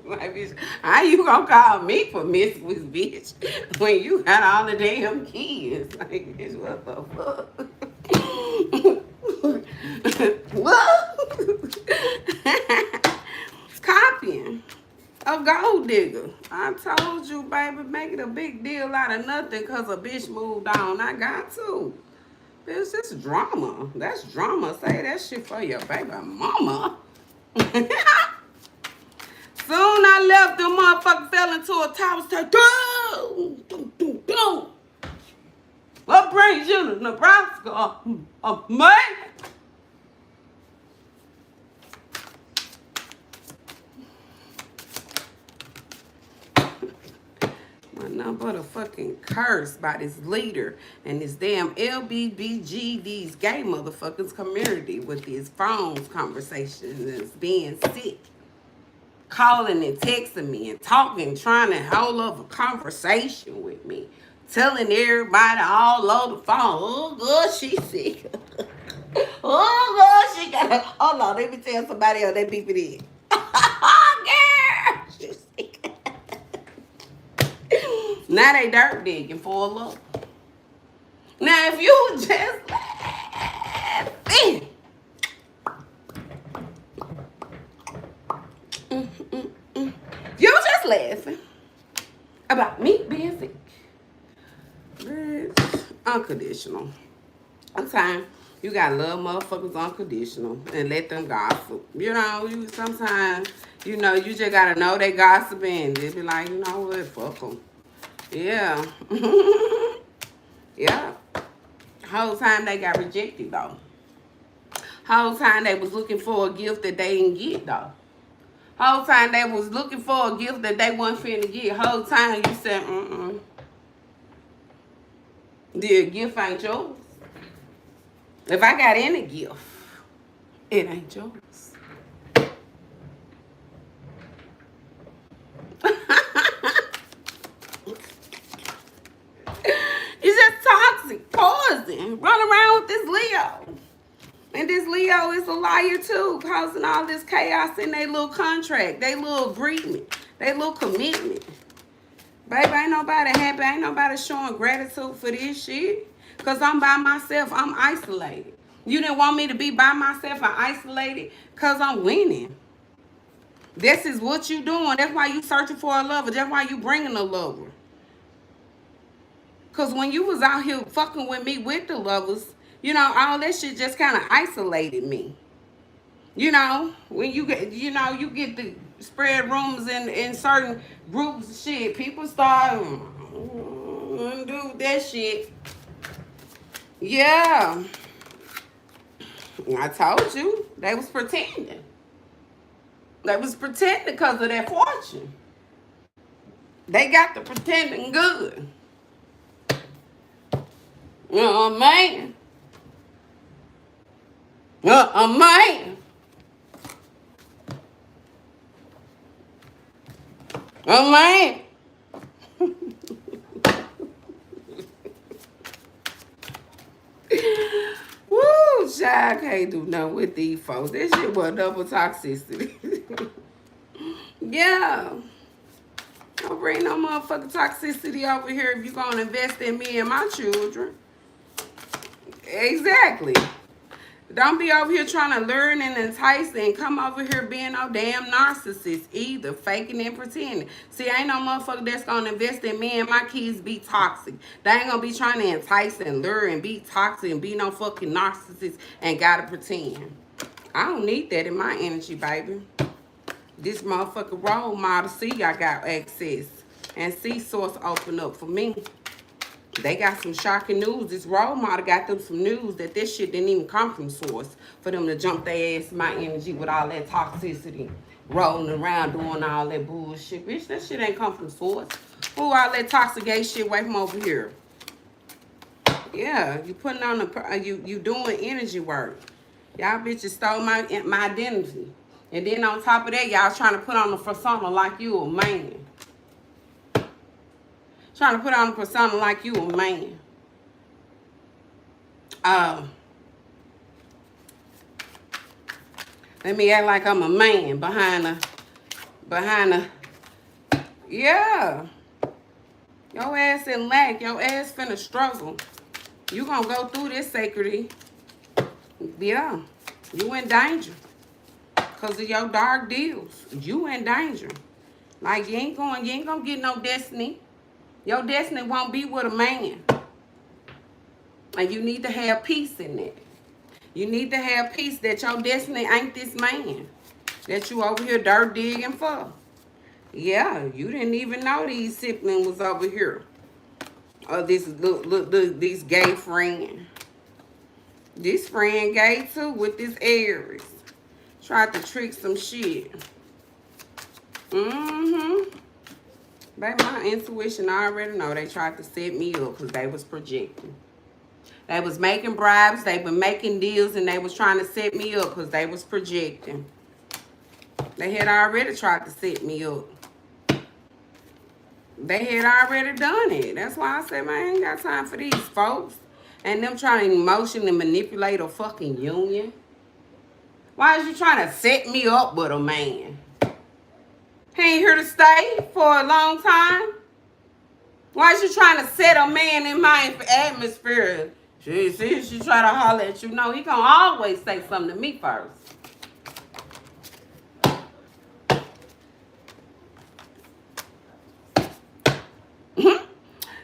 Speaker 1: Like, bitch, how you gonna call me promiscuous, bitch, when you got all the damn kids? Like, bitch, what the fuck? What? Copying a gold digger. I told you, baby, make it a big deal out of nothing because a bitch moved on. I got to. Bitch, this drama. That's drama. Say that shit for your baby mama. Soon I left, the motherfucker fell into a tower. Said, go. What brings you to Nebraska? Man. Nothing but a fucking curse by this leader and this damn LBBG, these gay motherfuckers community with these phones conversations and being sick. Calling and texting me and talking, trying to hold up a conversation with me. Telling everybody all over the phone, oh, God, she sick. Oh, God, she got a... Hold on, let me tell somebody else that beep it in. Girl, she sick. Now they dirt digging for a look. Now, if you just laughing... You just laughing about me being sick. Bitch, unconditional. Sometimes you gotta love motherfuckers unconditional and let them gossip. You know, sometimes, you just gotta know they gossiping. Just be like, you know what, fuck them. Yeah. Yeah. Whole time they got rejected, though. Whole time they was looking for a gift that they didn't get, though. Whole time they was looking for a gift that they wasn't finna get. Whole time you said, the gift ain't yours. If I got any gift, it ain't yours. It's just toxic, poison. Run around with this Leo. And this Leo is a liar too, causing all this chaos in their little contract, their little agreement, their little commitment. Baby, ain't nobody happy. Ain't nobody showing gratitude for this shit. Because I'm by myself. I'm isolated. You didn't want me to be by myself and isolated because I'm winning. This is what you doing. That's why you searching for a lover. That's why you bringing a lover. Because when you was out here fucking with me with the lovers, all that shit just kind of isolated me. When you get, you get the spread rumors in certain groups and shit, people start do that shit. Yeah. I told you, they was pretending. They was pretending because of their fortune. They got the pretending good. Man. Man. Man. Woo, child, can't do nothing with these folks. This shit was double toxicity. Yeah. Don't bring no motherfucking toxicity over here if you're going to invest in me and my children. Exactly. Don't be over here trying to learn and entice and come over here being no damn narcissist either. Faking and pretending. See, ain't no motherfucker that's going to invest in me and my kids be toxic. They ain't going to be trying to entice and lure and be toxic and be no fucking narcissist and gotta pretend. I don't need that in my energy, baby. This motherfucker role model, see, I got access. And see, source open up for me. They got some shocking news. This role model got them some news that this shit didn't even come from source for them to jump their ass in my energy with all that toxicity. Rolling around doing all that bullshit. Bitch, that shit ain't come from source. Who all that toxic ass shit away from over here? Yeah, you putting on the, you doing energy work. Y'all bitches stole my identity. And then on top of that, y'all trying to put on the persona like you a man. Trying to put on a persona like you a man. Let me act like I'm a man behind a, yeah. Your ass in lack. Your ass finna struggle. You gonna go through this sacredly. Yeah. You in danger. Because of your dark deals. You in danger. Like, you ain't gonna get no destiny. Your destiny won't be with a man. And you need to have peace in that. You need to have peace that your destiny ain't this man. That you over here dirt digging for. Yeah, you didn't even know these siblings was over here. Or this gay friend. This friend gay too with this Aries. Tried to trick some shit. Mm-hmm. Baby, my intuition, I already know they tried to set me up because they was projecting. They was making bribes, they been making deals, and they was trying to set me up because they was projecting. They had already tried to set me up. They had already done it. That's why I said, man, I ain't got time for these folks. And them trying to emotionally manipulate a fucking union. Why is you trying to set me up with a man? He ain't here to stay for a long time. Why is you trying to set a man in my atmosphere? She try to holler at you. No, he gonna always say something to me first.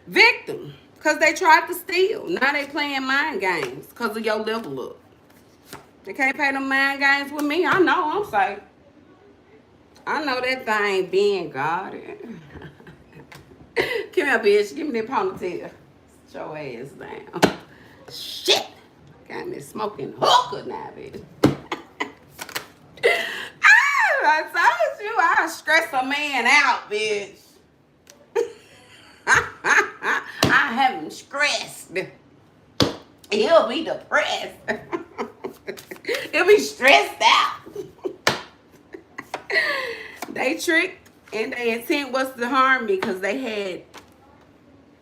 Speaker 1: Victim. Because they tried to steal. Now they playing mind games because of your level up. They can't play them mind games with me. I know I'm safe. I know that thing being guarded. Come here, bitch. Give me that ponytail. Sit your ass down. Shit. Got me smoking hookah now, bitch. I told you I'll stress a man out, bitch. I have him stressed. He'll be depressed. He'll be stressed out. They tricked and their intent was to harm me because they had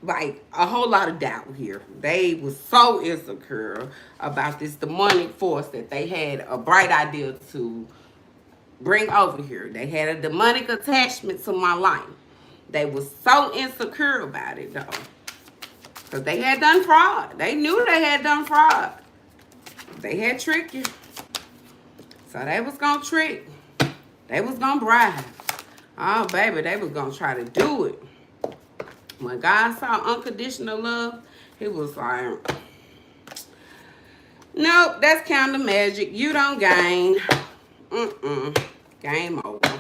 Speaker 1: like a whole lot of doubt here. They was so insecure about this demonic force that they had a bright idea to bring over here. They had a demonic attachment to my life. They was so insecure about it though. Because they had done fraud. They knew they had done fraud. They had tricked you. So they was going to trick. They was going to bribe. Oh, baby, they was going to try to do it. When God saw unconditional love, he was like, nope, that's kind of magic. You don't gain. Game over.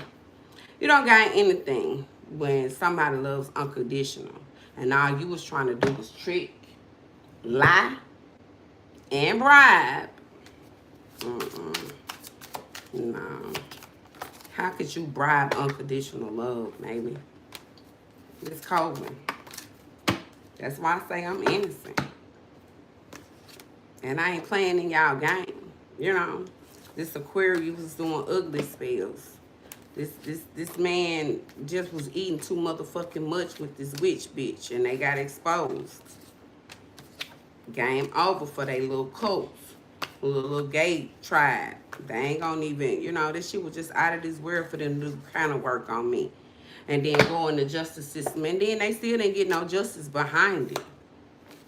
Speaker 1: You don't gain anything when somebody loves unconditional. And all you was trying to do was trick, lie, and bribe. No. How could you bribe unconditional love, maybe? This COVID. That's why I say I'm innocent. And I ain't playing in y'all game. You know, this Aquarius was doing ugly spells. This man just was eating too motherfucking much with this witch bitch, and they got exposed. Game over for they little cults, little gay tribe. They ain't gonna even, you know, this shit was just out of this world for them to do kind of work on me. And then go in the justice system, and then they still didn't get no justice behind it.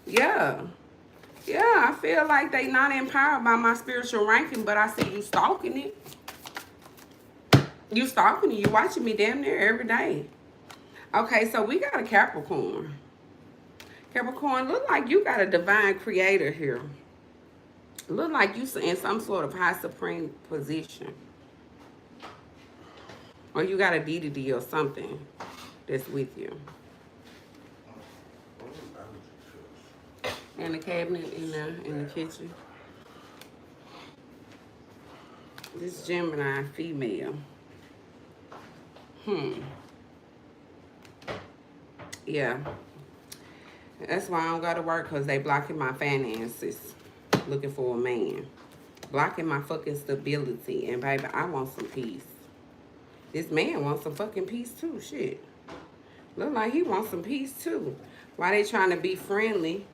Speaker 1: Yeah. Yeah, I feel like they not empowered by my spiritual ranking, but I see you stalking it. You stalking it. You watching me damn near every day. Okay, so we got a Capricorn. Capricorn, look like you got a divine creator here. Look like you in some sort of high supreme position. Or you got a deity or something that's with you. In the cabinet, in the kitchen. This Gemini female. Yeah. That's why I don't go to work, because they blocking my finances. Looking for a man. Blocking my fucking stability. And baby, I want some peace. This man wants some fucking peace too. Shit. Look like he wants some peace too. Why they trying to be friendly?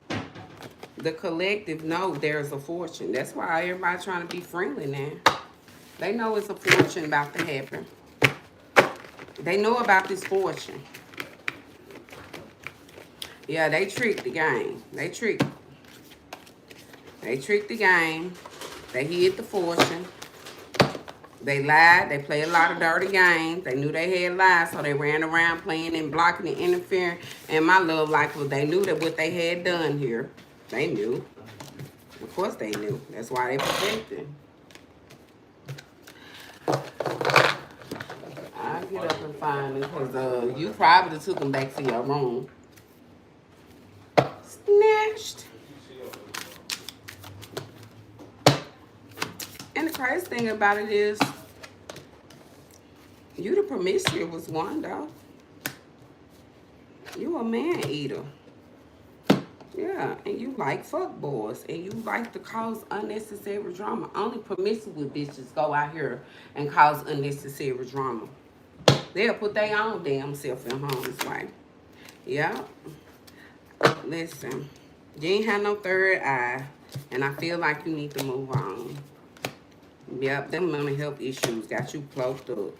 Speaker 1: The collective know there's a fortune. That's why everybody trying to be friendly now. They know it's a fortune about to happen. They know about this fortune. Yeah, they tricked the game. They tricked the game. They hid the fortune. They lied. They played a lot of dirty games. They knew they had lies, so they ran around playing and blocking and interfering. And my love life was, they knew that what they had done here. They knew. Of course they knew. That's why they protected. I'll get up and find it, because you probably took them back to your room. Snatched. And the crazy thing about it is, you the promiscuous one, though. You a man eater. Yeah, and you like fuck boys, and you like to cause unnecessary drama. Only promiscuous bitches go out here and cause unnecessary drama. They'll put their own damn self in harm's way. Yeah. Listen, you ain't have no third eye, and I feel like you need to move on. Yep, them mental health issues got you cloaked up.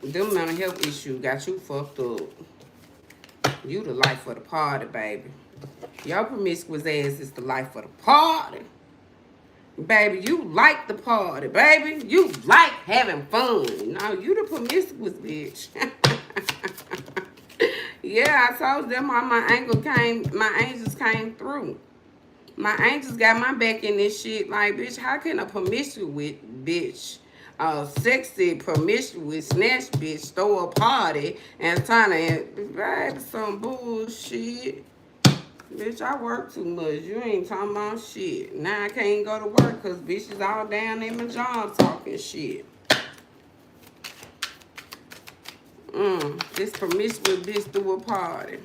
Speaker 1: Them mental health issues got you fucked up. You the life of the party, baby. Your promiscuous ass is the life of the party. Baby, you like the party, baby. You like having fun. No, you the promiscuous bitch. Yeah, I told them how my angels came through. My angels got my back in this shit. Like, bitch, how can a promiscuous bitch, a sexy promiscuous snatch bitch, throw a party and trying to, baby, some bullshit. Bitch, I work too much. You ain't talking about shit. Now I can't go to work because bitches all down in my job talking shit. This promiscuous bitch threw a party.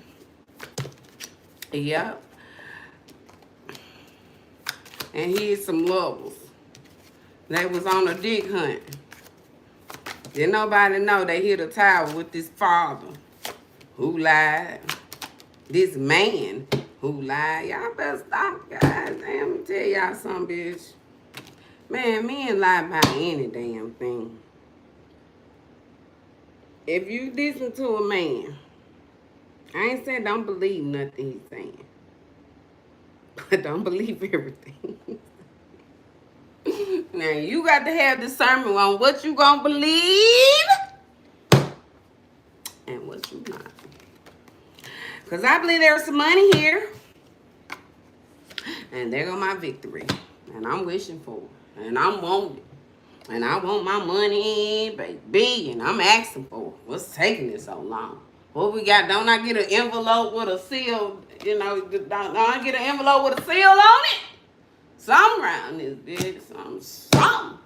Speaker 1: Yep. And he had some lovers. They was on a dick hunt. Didn't nobody know they hit a tower with this father who lied. This man who lied. Y'all better stop, guys. Damn, me tell y'all something, bitch. Man, men lie about any damn thing. If you listen to a man, I ain't saying don't believe nothing he's saying. But don't believe everything. Now, you got to have discernment on what you gonna believe and what you not. Because I believe there's some money here. And there go my victory. And I'm wishing for it. And I'm wanting it. And I want my money, baby. And I'm asking for it. What's taking it so long? What we got? Don't I get an envelope with a seal? You know, don't I get an envelope with a seal on it? Some around this bitch. Some.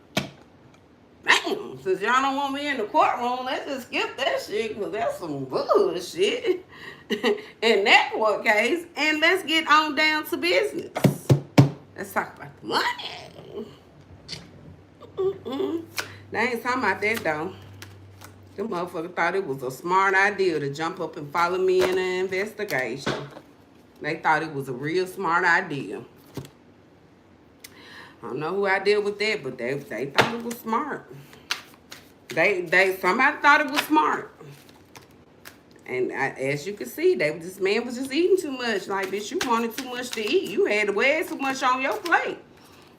Speaker 1: Damn, since y'all don't want me in the courtroom, let's just skip that shit, because that's some bullshit in that court case. And let's get on down to business. Let's talk about the money. They ain't talking about that, though. Them motherfuckers thought it was a smart idea to jump up and follow me in an investigation. They thought it was a real smart idea. I don't know who I deal with that, but they thought it was smart. Somebody thought it was smart. And as you can see, this man was just eating too much. Like, bitch, you wanted too much to eat. You had way too much on your plate.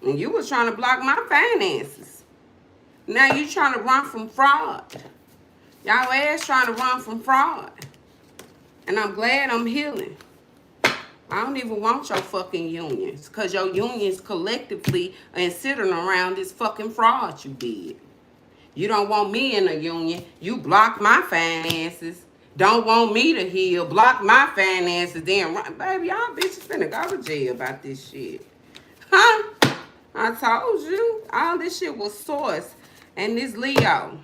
Speaker 1: And you was trying to block my finances. Now you trying to run from fraud. Y'all ass trying to run from fraud. And I'm glad I'm healing. I don't even want your fucking unions. Because your unions collectively and sitting around this fucking fraud you did. You don't want me in a union. You block my finances. Don't want me to heal. Block my finances. Then, baby, y'all bitches finna go to jail about this shit. Huh? I told you. All this shit was source. And this Leo.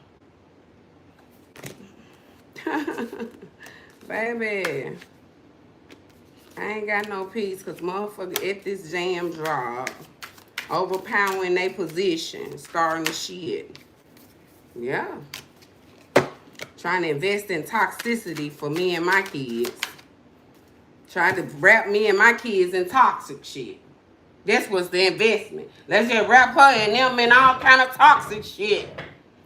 Speaker 1: Baby. I ain't got no peace because motherfucker at this jam job. Overpowering their position. Starting the shit. Yeah. Trying to invest in toxicity for me and my kids. Trying to wrap me and my kids in toxic shit. That's what's the investment. Let's just wrap her and them in all kind of toxic shit.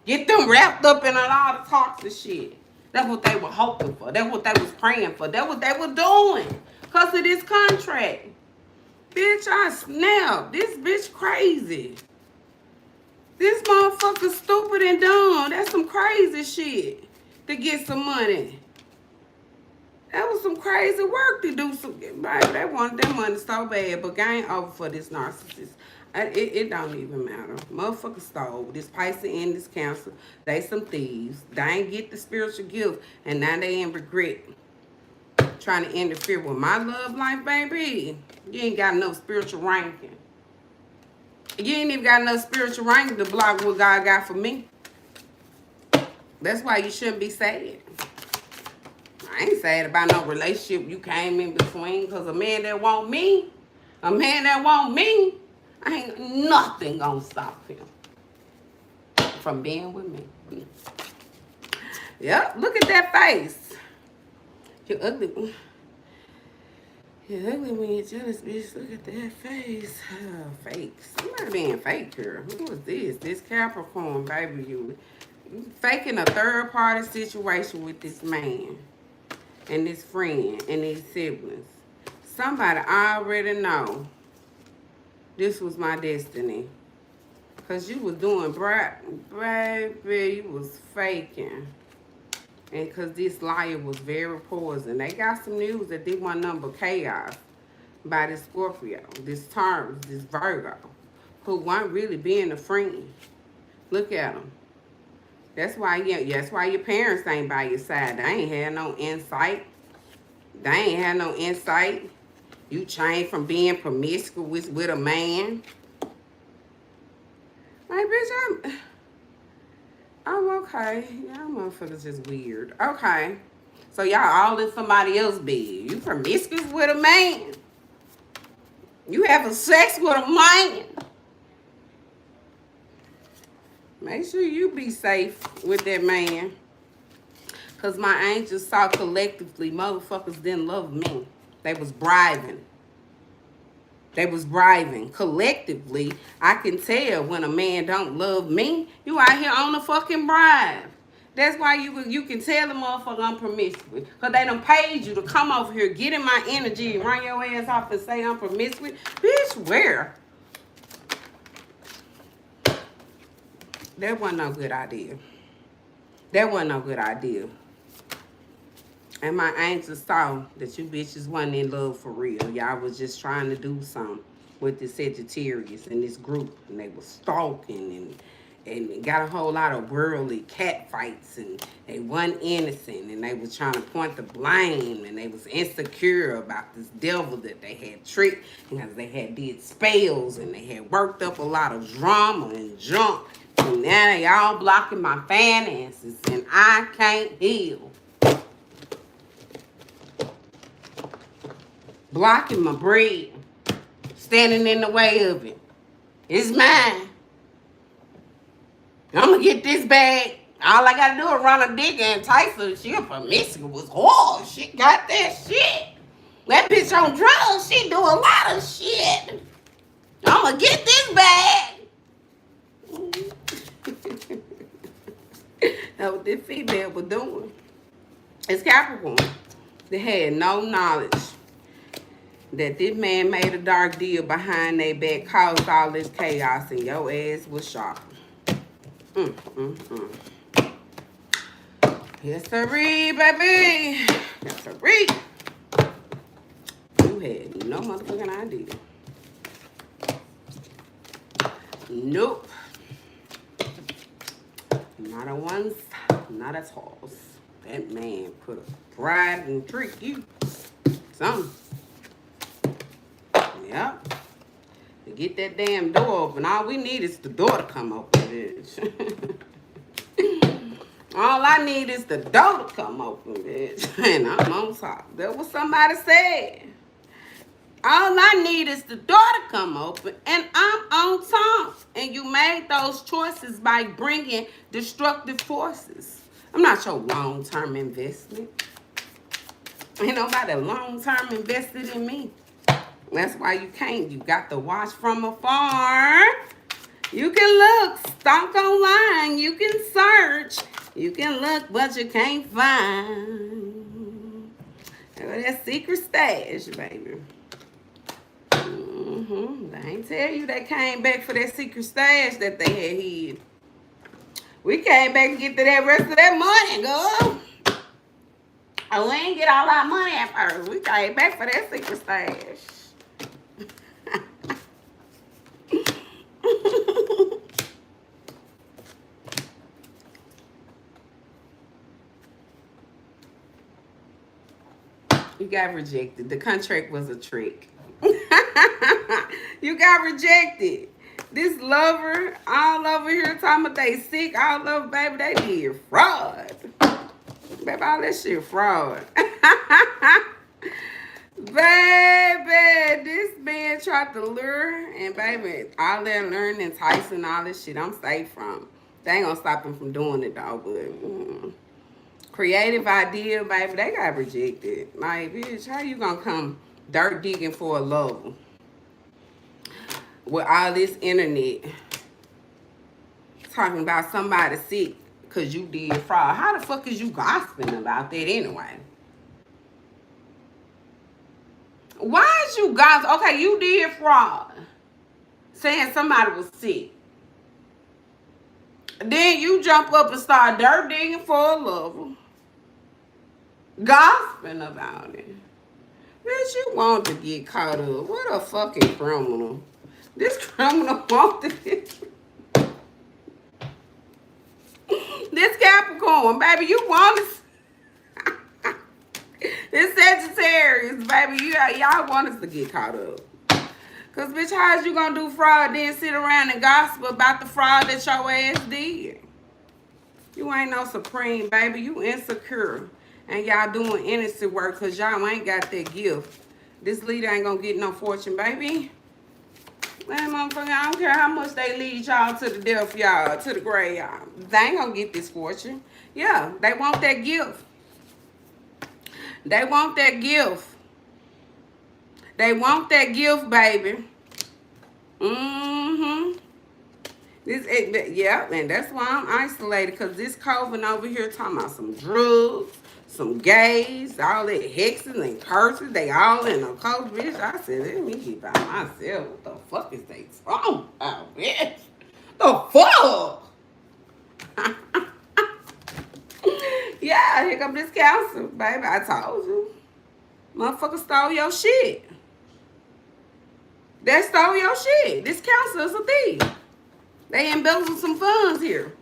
Speaker 1: Get them wrapped up in a lot of toxic shit. That's what they were hoping for. That's what they was praying for. That's what they were doing. Because of this contract. Bitch, I snapped. This bitch crazy. This motherfucker stupid and dumb. That's some crazy shit to get some money. That was some crazy work to do. They wanted that money so bad, but game over for this narcissist. It don't even matter. Motherfucker stole. This Pisces and this Cancer, they some thieves. They ain't get the spiritual gift, and now they in regret. Trying to interfere with my love life, baby. You ain't got enough spiritual ranking. You ain't even got enough spiritual ranking to block what God got for me. That's why you shouldn't be sad. I ain't sad about no relationship you came in between, because a man that want me, I ain't nothing gonna stop him from being with me. Yep, look at that face. You're ugly. You're ugly when you're jealous, bitch. Look at that face. Oh, fake. Somebody being fake here. Who is this? This Capricorn, baby. You faking a third-party situation with this man and this friend and these siblings. Somebody already know this was my destiny. Because you was doing, baby, you was faking. And because this liar was very poison. They got some news that they want number chaos by this Scorpio, this Taurus, this Virgo, who wasn't really being a friend. Look at them. That's why your parents ain't by your side. They ain't had no insight. You changed from being promiscuous with a man. Like, bitch, I'm okay. Y'all motherfuckers just weird. Okay. So y'all all in somebody else's bed. You promiscuous with a man. You having sex with a man. Make sure you be safe with that man. Because my angels saw collectively motherfuckers didn't love me. They was bribing. Collectively, I can tell when a man don't love me. You out here on a fucking bribe. That's why you can tell the motherfucker I'm promiscuous. Because they done paid you to come over here, get in my energy, and run your ass off and say I'm promiscuous. Bitch, where? That wasn't no good idea. And my angels saw that you bitches wasn't in love for real. Y'all was just trying to do something with the Sagittarius and this group. And they was stalking and got a whole lot of worldly cat fights. And they wasn't innocent. And they was trying to point the blame. And they was insecure about this devil that they had tricked. Because they had did spells. And they had worked up a lot of drama and junk And now they all blocking my finances and I can't heal. Blocking my bread. Standing in the way of it. It's mine. I'm gonna get this bag. All I gotta do is run a dick and entice her. She a promiscuous whore. She got that shit. That bitch on drugs. She do a lot of shit. I'm gonna get this bag. That's what this female was doing. It's Capricorn. They had no knowledge that this man made a dark deal behind their back, caused all this chaos, and your ass was shocked. Yes, sirree, baby. Yes, sirree. You had no motherfucking idea. Nope. Not a once, not a twice. That man put a pride and trick you. Something. Yep. To get that damn door open, all we need is the door to come open, bitch. All I need is the door to come open, bitch. And I'm on top. That's what somebody said. All I need is the door to come open, and I'm on top. And you made those choices by bringing destructive forces. I'm not your long-term investment. Ain't nobody long-term invested in me. That's why you can't. You got to watch from afar. You can look, stalk online. You can search. You can look, but you can't find. That secret stash, baby. They ain't tell you they came back for that secret stash that they had hid. We came back to get to that rest of that money, girl. And we ain't get all our money at first. We came back for that secret stash. You got rejected. The contract was a trick. You got rejected. This lover all over here talking about they sick all over, baby. They did fraud. Baby, all that shit fraud. Baby, this man tried to lure, and baby, all that learning, enticing, all this shit, I'm safe from. They ain't gonna stop him from doing it, though, but creative idea, baby, they got rejected. Like, bitch, how you gonna come dirt digging for a lover with all this internet talking about somebody sick because you did fraud? How the fuck is you gossiping about that anyway? Why is you guys, okay, you did fraud, saying somebody was sick. Then you jump up and start dirt digging for a lover, gossiping about it. Bitch, you want to get caught up. What a fucking criminal. This criminal wanted it. This Capricorn, baby, you want to... This Sagittarius, baby, y'all want us to get caught up. Because, bitch, how is you going to do fraud then sit around and gossip about the fraud that your ass did? You ain't no supreme, baby. You insecure. And y'all doing innocent work because y'all ain't got that gift. This leader ain't going to get no fortune, baby. Man, motherfucker, I don't care how much they lead y'all to the death, y'all, to the grave, y'all. They ain't going to get this fortune. Yeah, they want that gift. They want that gift. They want that gift, baby. Yeah, and that's why I'm isolated, because this COVID over here talking about some drugs, some gays, all that hexing and curses. They all in a cold, bitch. I said, let me get by myself. What the fuck is they talking about, bitch? The fuck? Yeah, here come this counselor, baby. I told you. Motherfucker stole your shit. They stole your shit. This counselor's a thief. They embezzled some funds here.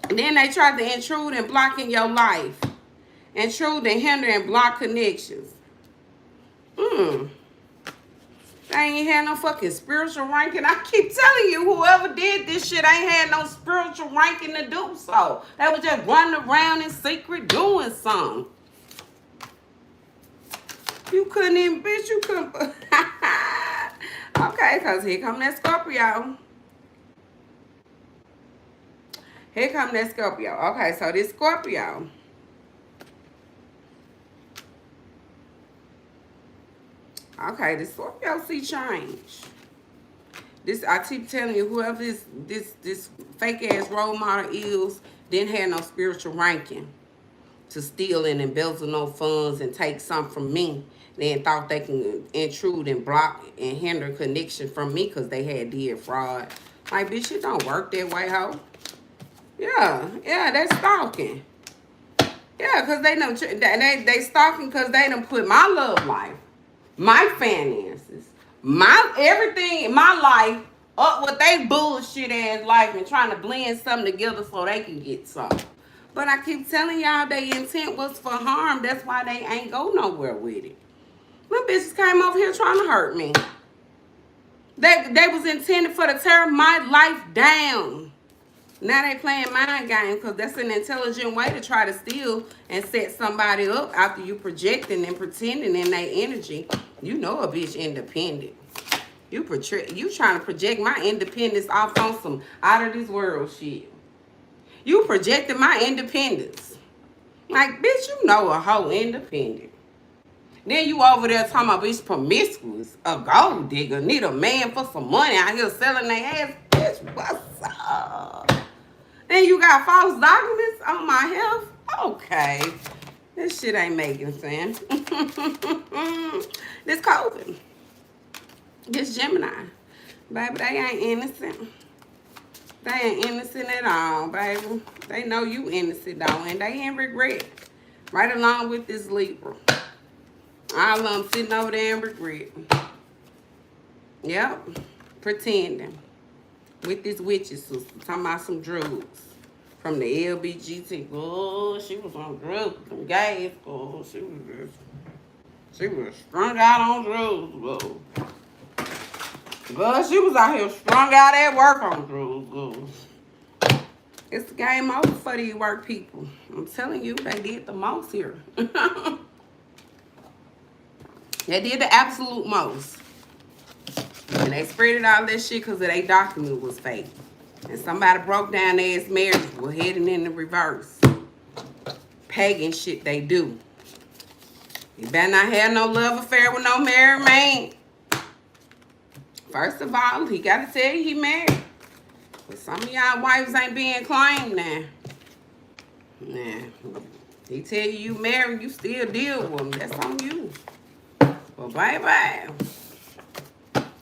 Speaker 1: And then they tried to intrude and block in your life. Intrude and hinder and block connections. They They ain't had no fucking spiritual ranking. I keep telling you, whoever did this shit ain't had no spiritual ranking to do so. They was just running around in secret doing something. You couldn't even, bitch, you couldn't. Okay, because here come that Scorpio. Here come that Scorpio. Okay, so this Scorpio. Okay, this Scorpio see change. This, I keep telling you, whoever this fake ass role model is, didn't have no spiritual ranking to steal and embezzle no funds and take some from me. Then thought they can intrude and block and hinder connection from me because they had did fraud. Like, bitch, it don't work that way, ho. Yeah, they stalking. Yeah, because they know they stalking because they done put my love life, my finances, my everything in my life up with they bullshit ass life and trying to blend something together so they can get something. But I keep telling y'all their intent was for harm. That's why they ain't go nowhere with it. My bitches came over here trying to hurt me. They was intended for to tear my life down. Now they playing mind game because that's an intelligent way to try to steal and set somebody up after you projecting and pretending in their energy. You know a bitch independent. You trying to project my independence off on some out of this world shit. You projecting my independence. Like, bitch, you know a hoe independent. Then you over there talking about bitch promiscuous, a gold digger, need a man for some money out here selling their ass. Bitch, what's up? Then you got false documents on my health? Okay. This shit ain't making sense. This COVID. This Gemini. Baby, they ain't innocent. They ain't innocent at all, baby. They know you innocent, though, and they ain't regret. Right along with this Libra. All of them sitting over there in regret. Yep. Pretending. With this witches sister. Talking about some drugs. From the LBGT. Oh, she was on drugs. Some gas. Oh, she was strung out on drugs. Whoa. But she was out here strung out at work on drugs. Whoa. It's the game over for these work people. I'm telling you, they did the most here. They did the absolute most. And they spread all that shit because their document was fake. And somebody broke down their marriage. We're heading in the reverse. Pagan shit they do. You better not have no love affair with no married man. First of all, he got to tell you he married. But some of y'all wives ain't being claimed now. Nah. He tell you married, you still deal with him. That's on you. Well, baby,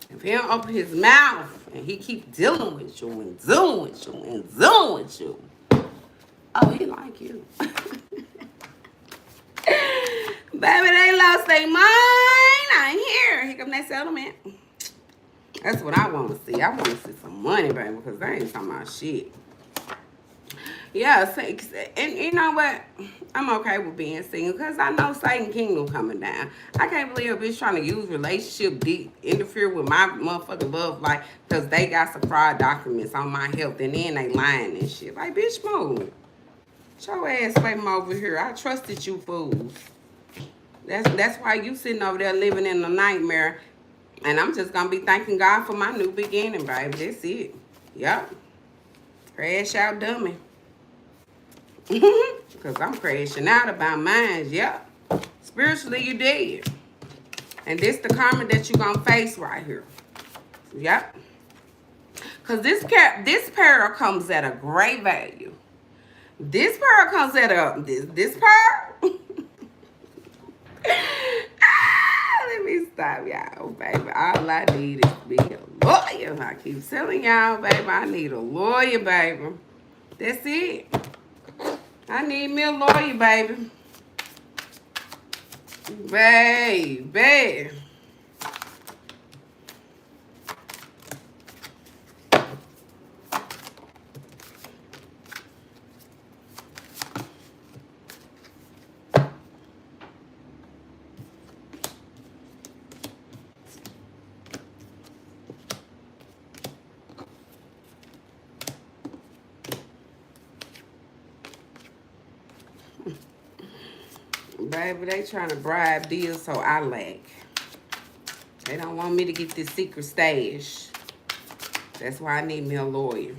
Speaker 1: if he don't open his mouth and he keep dealing with you and dealing with you and dealing with you, oh, he like you. Baby, they lost their mind. I ain't here. Here come that settlement. That's what I want to see. I want to see some money, baby, because they ain't talking about shit. Yeah, and you know what? I'm okay with being single because I know Satan Kingdom coming down. I can't believe a bitch trying to use relationship deep, interfere with my motherfucking love life because they got some fraud documents on my health and then they lying and shit. Like, bitch, move. Get your ass from over here. I trusted you fools. That's why you sitting over there living in a nightmare. And I'm just going to be thanking God for my new beginning, baby. That's it. Yep. Crash out dummy. Because I'm crashing out about mine. Yep. Spiritually, you did. And this the karma that you going to face right here. Yep. Because this pearl comes at a great value. This pearl comes at a... This pearl... Let me stop, y'all, baby. All I need is to be a lawyer. I keep telling y'all, baby, I need a lawyer, baby. That's it. I need me a lawyer, baby. Baby. Baby, they trying to bribe deals so I lack. They don't want me to get this secret stash. That's why I need me a lawyer.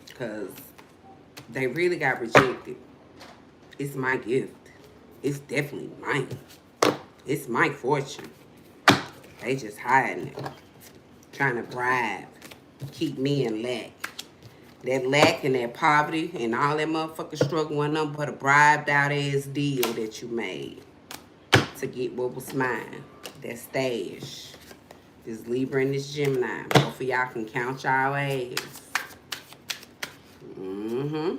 Speaker 1: Because they really got rejected. It's my gift. It's definitely mine. It's my fortune. They just hiding it. Trying to bribe. Keep me in lack. That lack and that poverty and all that motherfucking struggle wasn't nothing but a bribed out ass deal that you made to get what was mine. That stash. This Libra and this Gemini. Both of y'all can count y'all ass. Mm-hmm.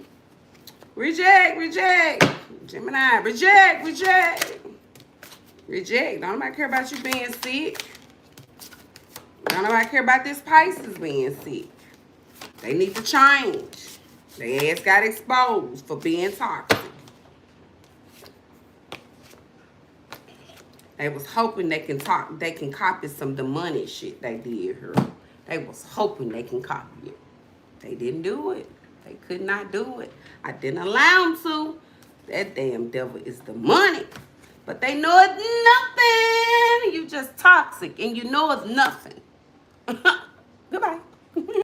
Speaker 1: Reject, reject. Gemini, reject, reject. Reject. Don't nobody care about you being sick. Don't nobody care about this Pisces being sick. They need to change. Their ass got exposed for being toxic. They was hoping they can copy some of the money shit they did here. They was hoping they can copy it. They didn't do it. They could not do it. I didn't allow them to. That damn devil is the money. But they know it's nothing. You just toxic and you know it's nothing.